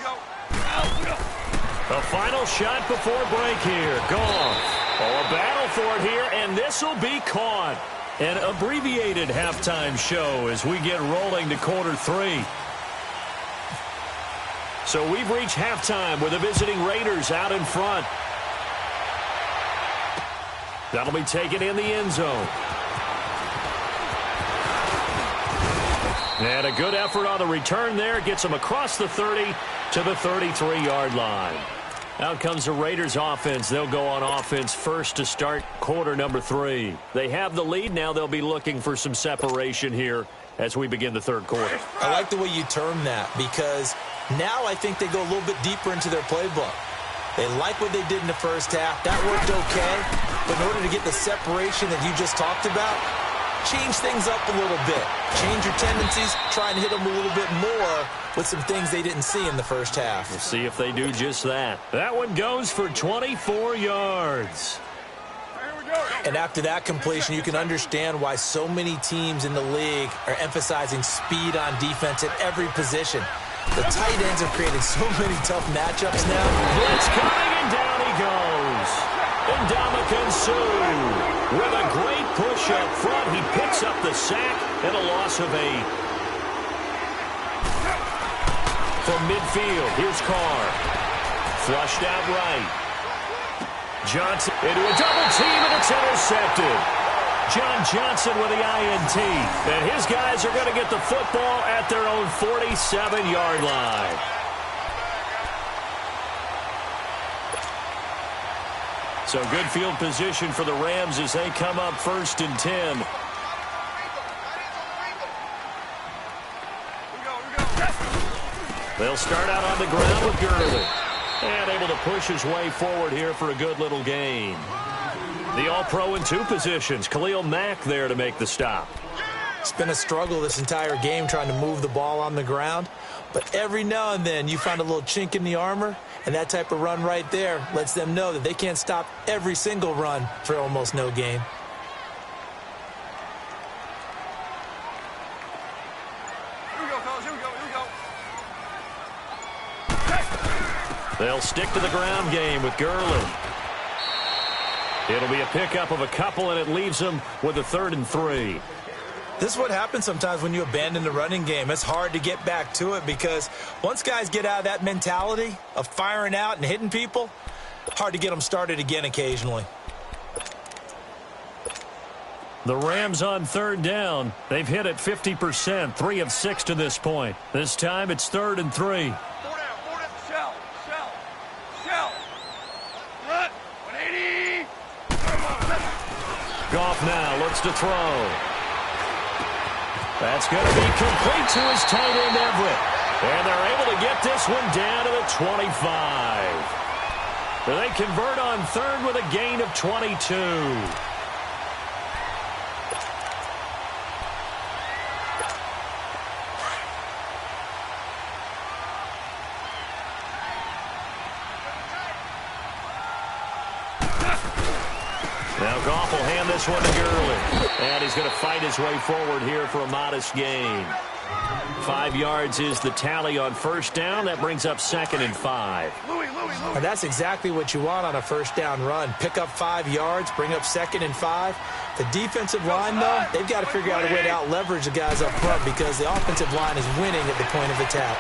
we go. A final shot before break here. Goff. Oh, a battle for it here, and this will be caught. An abbreviated halftime show as we get rolling to quarter 3. So we've reached halftime with the visiting Raiders out in front. That'll be taken in the end zone. And a good effort on the return there. Gets them across the 30 to the 33-yard line. Out comes the Raiders offense. They'll go on offense first to start quarter number 3. They have the lead. Now they'll be looking for some separation here as we begin the 3rd quarter. I like the way you term that because now I think they go a little bit deeper into their playbook. They like what they did in the first half. That worked okay. But in order to get the separation that you just talked about, change things up a little bit. Change your tendencies. Try and hit them a little bit more with some things they didn't see in the first half. We'll see if they do just that. That one goes for 24 yards. And after that completion, you can understand why so many teams in the league are emphasizing speed on defense at every position. The tight ends have created so many tough matchups now. Blitz coming, and down he goes. Ndamukong Suh with a great push up front. He picks up the sack and a loss of 8. From midfield, here's Carr. Flushed out right. Johnson into a double team, and it's intercepted. John Johnson with the INT. And his guys are going to get the football at their own 47-yard line. So good field position for the Rams as they come up 1st and 10. They'll start out on the ground with Gurley. And able to push his way forward here for a good little gain. The All-Pro in 2 positions. Khalil Mack there to make the stop. It's been a struggle this entire game trying to move the ball on the ground. But every now and then you find a little chink in the armor, and that type of run right there lets them know that they can't stop every single run for almost no gain. They'll stick to the ground game with Gurley. It'll be a pickup of a couple, and it leaves them with a 3rd and 3. This is what happens sometimes when you abandon the running game. It's hard to get back to it because once guys get out of that mentality of firing out and hitting people, hard to get them started again occasionally. The Rams on 3rd down. They've hit it 50%, 3 of 6 to this point. This time it's 3rd and 3. Goff now looks to throw. That's going to be complete to his tight end Everett. And they're able to get this one down to the 25. They convert on 3rd with a gain of 22. Now Goff will hand this one to Gurley. And he's going to fight his way forward here for a modest gain. 5 yards is the tally on 1st down. That brings up 2nd and 5. And that's exactly what you want on a 1st down run. Pick up 5 yards, bring up 2nd and 5. The defensive line, though, they've got to figure out a way to out-leverage the guys up front because the offensive line is winning at the point of attack.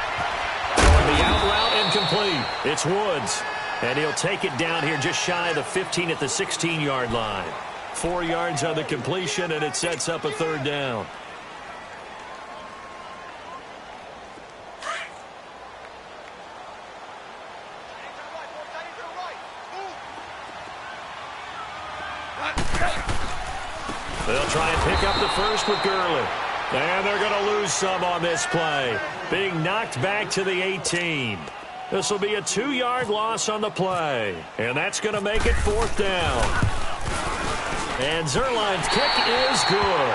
Going the out route incomplete. It's Woods. And he'll take it down here just shy of the 15 at the 16-yard line. 4 yards on the completion, and it sets up a 3rd down. They'll try and pick up the 1st with Gurley. And they're going to lose some on this play. Being knocked back to the 18. This will be a 2-yard loss on the play. And that's going to make it 4th down. And Zerline's kick is good.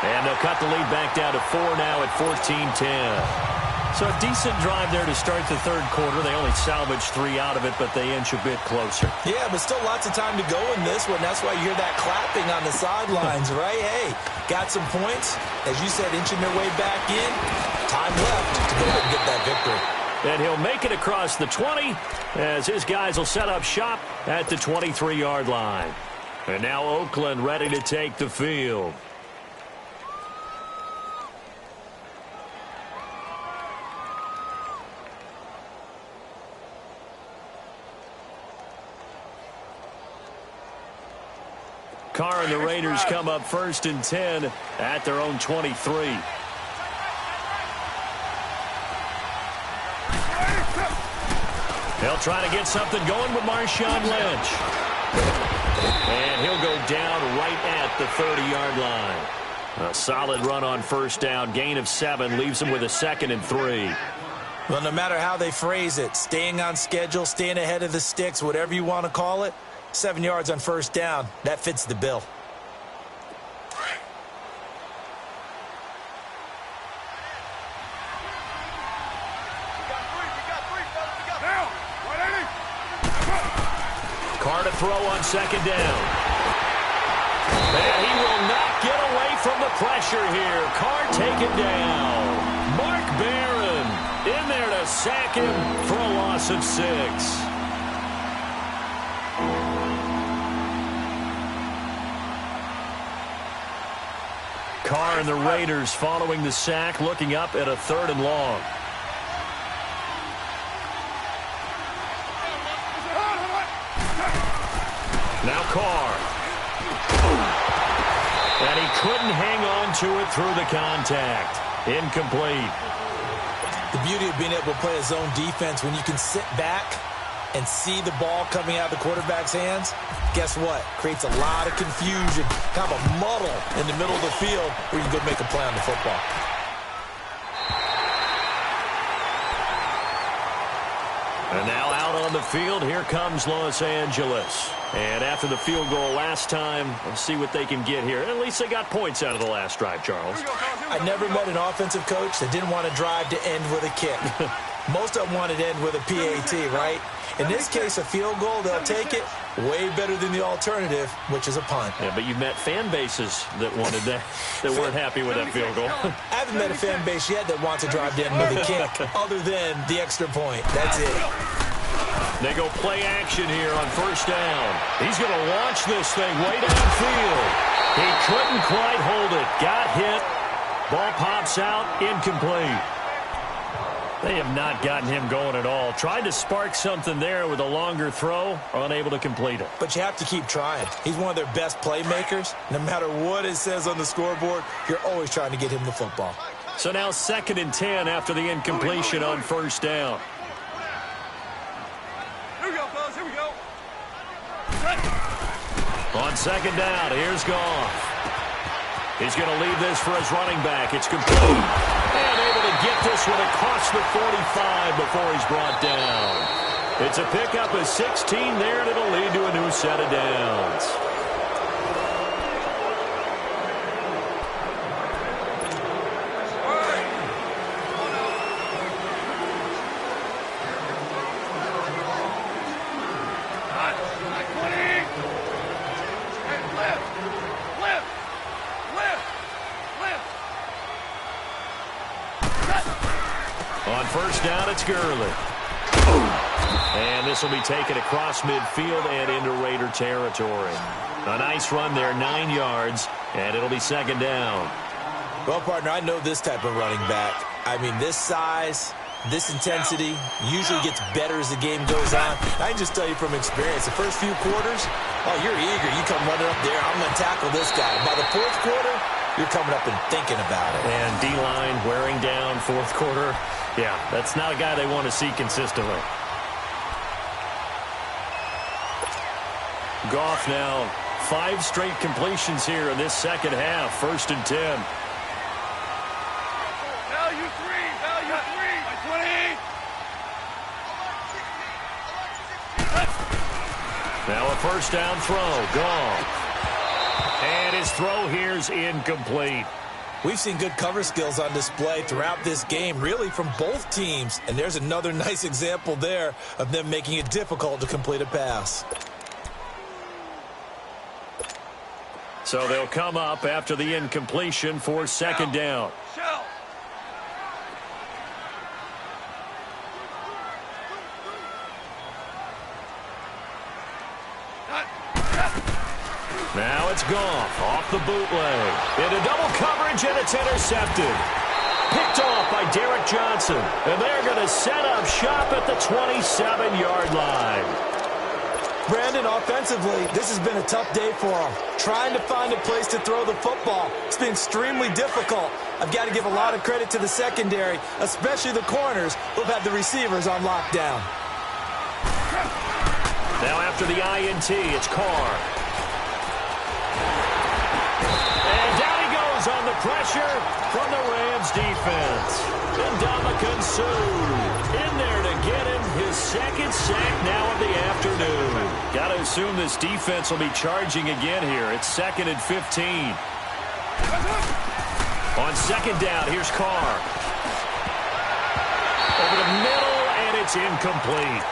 And they'll cut the lead back down to 4 now at 14-10. So a decent drive there to start the 3rd quarter. They only salvaged 3 out of it, but they inch a bit closer. Yeah, but still lots of time to go in this one. That's why you hear that clapping on the sidelines, right? Hey, got some points. As you said, inching their way back in. Time left to go ahead and get that victory. And he'll make it across the 20 as his guys will set up shop at the 23-yard line. And now Oakland ready to take the field. Carr and the Raiders come up 1st and 10 at their own 23. They'll try to get something going with Marshawn Lynch. And he'll go down right at the 30-yard line. A solid run on 1st down. Gain of 7 leaves them with a 2nd and 3. Well, no matter how they phrase it, staying on schedule, staying ahead of the sticks, whatever you want to call it, 7 yards on 1st down, that fits the bill. Carr to throw on 2nd down. And he will not get away from the pressure here. Carr taken down. Mark Barron in there to sack him for a loss of 6. Carr and the Raiders following the sack, looking up at a 3rd and long. Now Carr. couldn't hang on to it through the contact. Incomplete. The beauty of being able to play a zone defense, when you can sit back and see the ball coming out of the quarterback's hands, guess what? Creates a lot of confusion, kind of a muddle in the middle of the field where you can go make a play on the football. And now out on the field, here comes Los Angeles. And after the field goal last time, let's see what they can get here. At least they got points out of the last drive, Charles. I never met an offensive coach that didn't want to drive to end with a kick. Most of them wanted to end with a PAT, right? In this case, a field goal, they'll take it. Way better than the alternative, which is a punt. Yeah, but you've met fan bases that wanted that, that weren't happy with that field goal. I haven't met a fan base yet that wants to drive to end with a kick, other than the extra point. That's it. They go play action here on first down. He's going to launch this thing way downfield. He couldn't quite hold it. Got hit. Ball pops out. Incomplete. They have not gotten him going at all. Tried to spark something there with a longer throw. Unable to complete it. But you have to keep trying. He's one of their best playmakers. No matter what it says on the scoreboard, you're always trying to get him the football. So now 2nd and 10 after the incompletion on first down. Here we go, fellas. Here we go. On 2nd down, here's Goff. He's going to leave this for his running back. It's complete. And able to get this one across the 45 before he's brought down. It's a pickup of 16 there, and it'll lead to a new set of downs. First down, it's Gurley. And this will be taken across midfield and into Raider territory. A nice run there, 9 yards, and it'll be 2nd down. Well, partner, I know this type of running back. I mean, this size, this intensity usually gets better as the game goes on. I can just tell you from experience, the first few quarters, oh, you're eager. You come running up there, I'm going to tackle this guy. By the 4th quarter, you're coming up and thinking about it. And D-line wearing down 4th quarter. Yeah, that's not a guy they want to see consistently. Goff now 5 straight completions here in this second half. 1st and 10. Value 3. Value 3. Now a first down throw. Goff. And his throw here's incomplete. We've seen good cover skills on display throughout this game, really from both teams. And there's another nice example there of them making it difficult to complete a pass. So they'll come up after the incompletion for 2nd down. Now it's Goff off the bootleg. Into double coverage, and it's intercepted. Picked off by Derek Johnson. And they're going to set up shop at the 27-yard line. Brandon, offensively, this has been a tough day for them. Trying to find a place to throw the football. It's been extremely difficult. I've got to give a lot of credit to the secondary, especially the corners who've had the receivers on lockdown. Now after the INT, it's Carr. On the pressure from the Rams defense. And Ndamukong Suh in there to get him his 2nd sack now of the afternoon. Got to assume this defense will be charging again here. It's 2nd and 15. On 2nd down, here's Carr. Over the middle, and it's incomplete.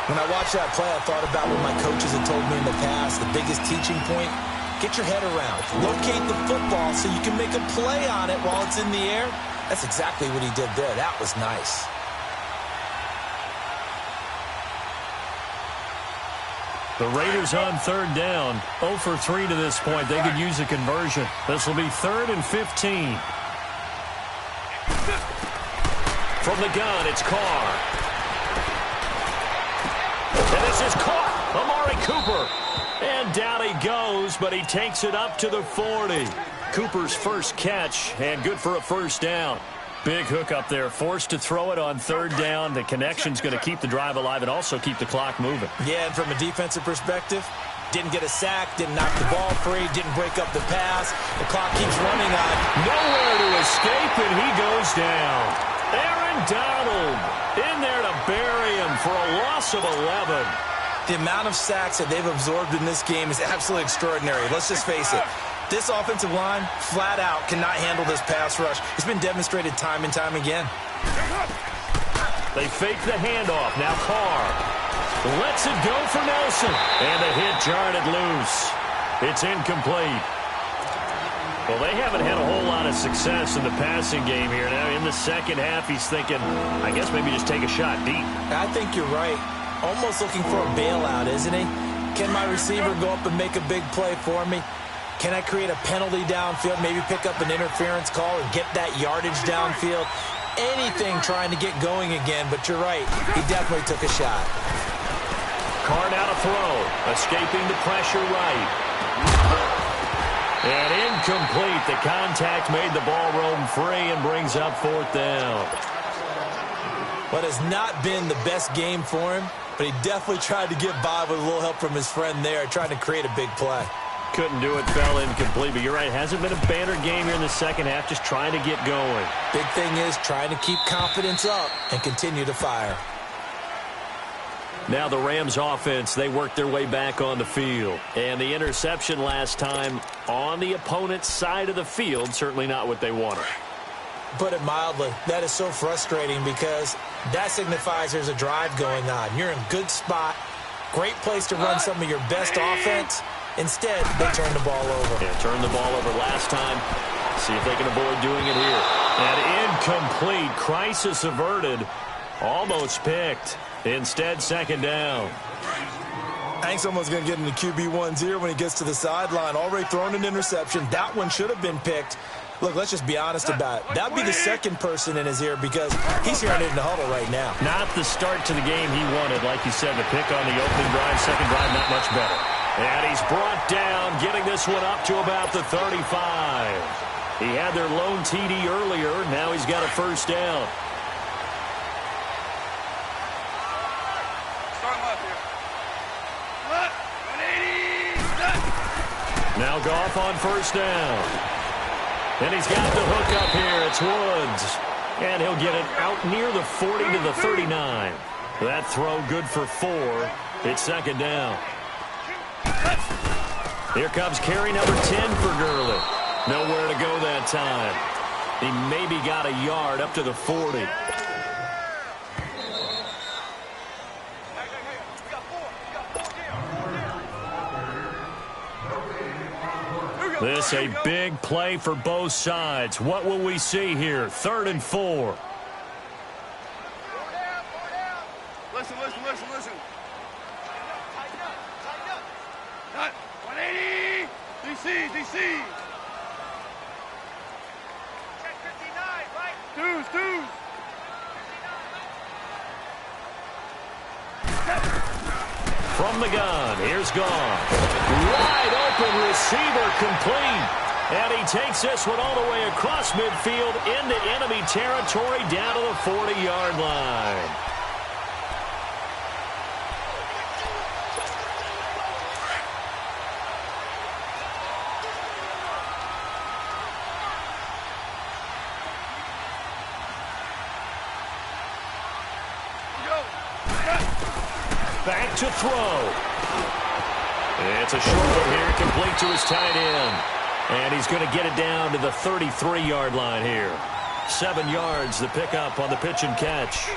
When I watched that play, I thought about what my coaches had told me in the past. The biggest teaching point, get your head around. Locate the football so you can make a play on it while it's in the air. That's exactly what he did there. That was nice. The Raiders on 3rd down. 0 for 3 to this point. They could use a conversion. This will be 3rd and 15. From the gun, it's Carr. And this is caught. Amari Cooper. And down he goes, but he takes it up to the 40. Cooper's first catch, and good for a first down. Big hook up there, forced to throw it on third down. The connection's going to keep the drive alive and also keep the clock moving. Yeah, and from a defensive perspective, didn't get a sack, didn't knock the ball free, didn't break up the pass. The clock keeps running on. Nowhere to escape, and he goes down. Aaron Donald in there to bury him for a loss of 11. The amount of sacks that they've absorbed in this game is absolutely extraordinary. Let's just face it. This offensive line, flat out, cannot handle this pass rush. It's been demonstrated time and time again. They fake the handoff. Now Carr lets it go for Nelson. And the hit jarred it loose. It's incomplete. Well, they haven't had a whole lot of success in the passing game here. Now, in the second half, he's thinking, I guess maybe just take a shot deep. I think you're right. Almost looking for a bailout, isn't he? Can my receiver go up and make a big play for me? Can I create a penalty downfield, maybe pick up an interference call and get that yardage downfield? Anything trying to get going again, but you're right. He definitely took a shot. Carr now to throw. Escaping the pressure right. And incomplete. The contact made the ball roam free and brings up fourth down. What has not been the best game for him, but he definitely tried to get by with a little help from his friend there, trying to create a big play. Couldn't do it, fell incomplete. But you're right, hasn't been a banner game here in the second half, just trying to get going. Big thing is trying to keep confidence up and continue to fire. Now the Rams offense, they work their way back on the field. And the interception last time on the opponent's side of the field, certainly not what they wanted. Put it mildly, that is so frustrating because that signifies there's a drive going on. You're in a good spot, great place to run some of your best offense. Instead, they turn the ball over. Yeah, turned the ball over last time. See if they can avoid doing it here. And incomplete. Crisis averted. Almost picked. Instead, second down. Hank's almost going to get into QB1's ear when he gets to the sideline. Already thrown an interception. That one should have been picked. Look, let's just be honest about it. That would be the second person in his ear because he's hearing it in the huddle right now. Not the start to the game he wanted. Like you said, the pick on the opening drive, second drive, not much better. And he's brought down, getting this one up to about the 35. He had their lone TD earlier. Now he's got a first down. Now Goff on first down. And he's got the hook up here. It's Woods. And he'll get it out near the 40 to the 39. That throw good for 4. It's second down. Here comes carry number 10 for Gurley. Nowhere to go that time. He maybe got a yard up to the 40. This a big play for both sides. What will we see here? 3rd and 4. Listen. Cut. 180. DC. Check 59, right? Twos. From the gun, here's Goff. Wide open receiver complete. And he takes this one all the way across midfield into enemy territory down to the 40-yard line. Back to throw. It's a short one here, complete to his tight end. And he's going to get it down to the 33-yard line here. 7 yards, the pickup on the pitch and catch.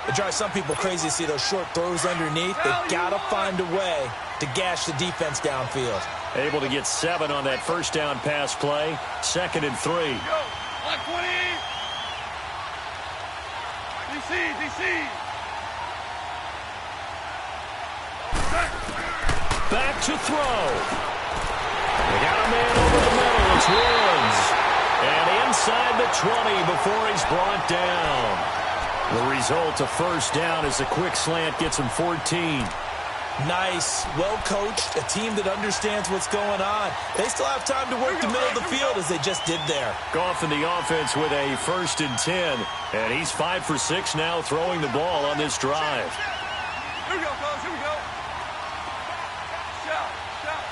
It drives some people crazy to see those short throws underneath. They've got to find a way to gash the defense downfield. Able to get 7 on that first down pass play. 2nd and 3. Black 20. DC. Back to throw. They got a man over the middle. It's Woods. And inside the 20 before he's brought down. The result, a first down as the quick slant gets him 14. Nice, well-coached, a team that understands what's going on. They still have time to work the middle of the field as they just did there. Goff in the offense with a 1st and 10, and he's 5 for 6 now throwing the ball on this drive. Here we go, fellas. Here we go. Shout, shout,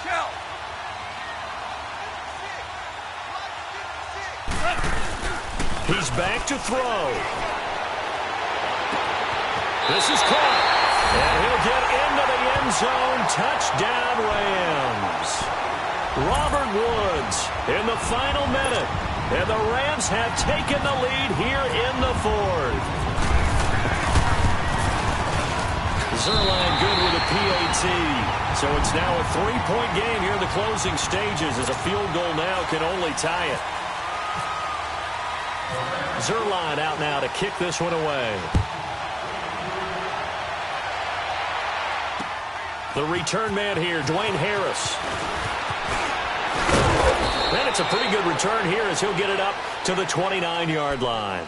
shout. He's back to throw. This is caught. And he'll get into the end zone. Touchdown, Rams. Robert Woods in the final minute. And the Rams have taken the lead here in the 4th. Zerline good with a PAT. So it's now a 3-point game here in the closing stages as a field goal now can only tie it. Zerline out now to kick this one away. The return man here, Dwayne Harris. And it's a pretty good return here as he'll get it up to the 29-yard line.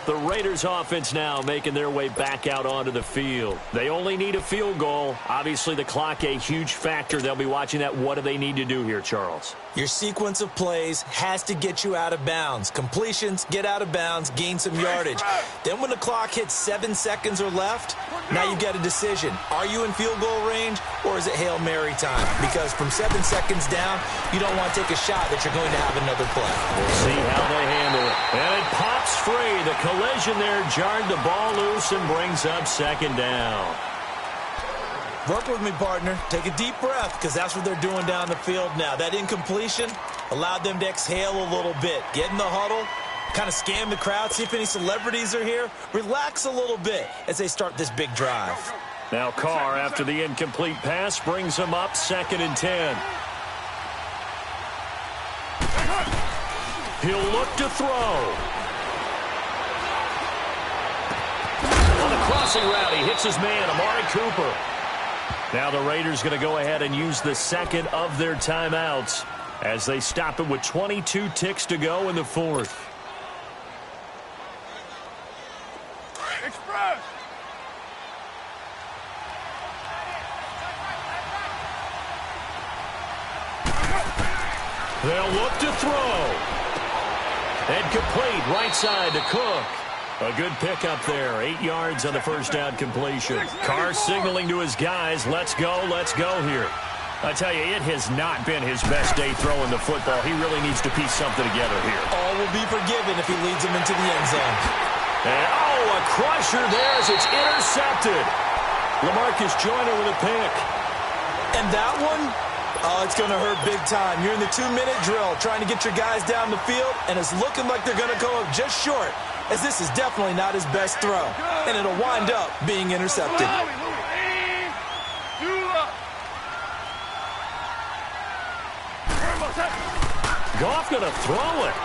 The Raiders offense now making their way back out onto the field. They only need a field goal. Obviously, the clock a huge factor. They'll be watching that. What do they need to do here, Charles? Your sequence of plays has to get you out of bounds. Completions, get out of bounds, gain some yardage. Then when the clock hits 7 seconds or left, now you get a decision. Are you in field goal range or is it Hail Mary time? Because from 7 seconds down, you don't want to take a shot that you're going to have another play. We'll see how they handle it. And it pops free. The collision there jarred the ball loose and brings up 2nd down. Work with me, partner. Take a deep breath because that's what they're doing down the field now. That incompletion allowed them to exhale a little bit. Get in the huddle, kind of scan the crowd, see if any celebrities are here. Relax a little bit as they start this big drive. Now Carr, after the incomplete pass, brings them up 2nd and 10. He'll look to throw. On the crossing route, he hits his man, Amari Cooper. Now the Raiders going to go ahead and use the 2nd of their timeouts as they stop it with 22 ticks to go in the 4th. Express. They'll look to throw. And complete right side to Cook. A good pickup there. 8 yards on the 1st down completion. Carr signaling to his guys, let's go here. I tell you, it has not been his best day throwing the football. He really needs to piece something together here. All will be forgiven if he leads them into the end zone. And, a crusher there as it's intercepted. LaMarcus Joyner with a pick. And that one, it's going to hurt big time. You're in the 2-minute drill trying to get your guys down the field, and it's looking like they're going to go up just short, as this is definitely not his best throw, and it'll wind up being intercepted. Goff going to throw it.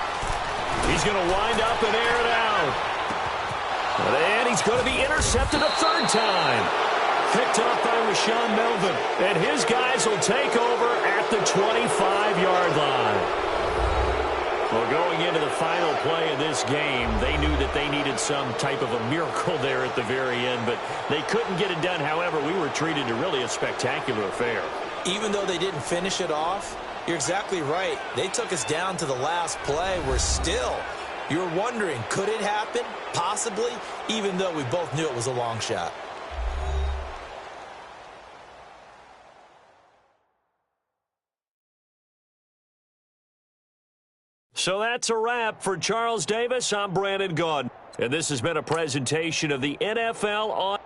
He's going to wind up and air it out. And he's going to be intercepted a 3rd time. Picked up by Rashaan Melvin. And his guys will take over at the 25-yard line. Well, going into the final play of this game, they knew that they needed some type of a miracle there at the very end, but they couldn't get it done. However, we were treated to really a spectacular affair. Even though they didn't finish it off, you're exactly right. They took us down to the last play. We're still, you're wondering, could it happen? Possibly, even though we both knew it was a long shot. So that's a wrap for Charles Davis. I'm Brandon Gaudin, and this has been a presentation of the NFL on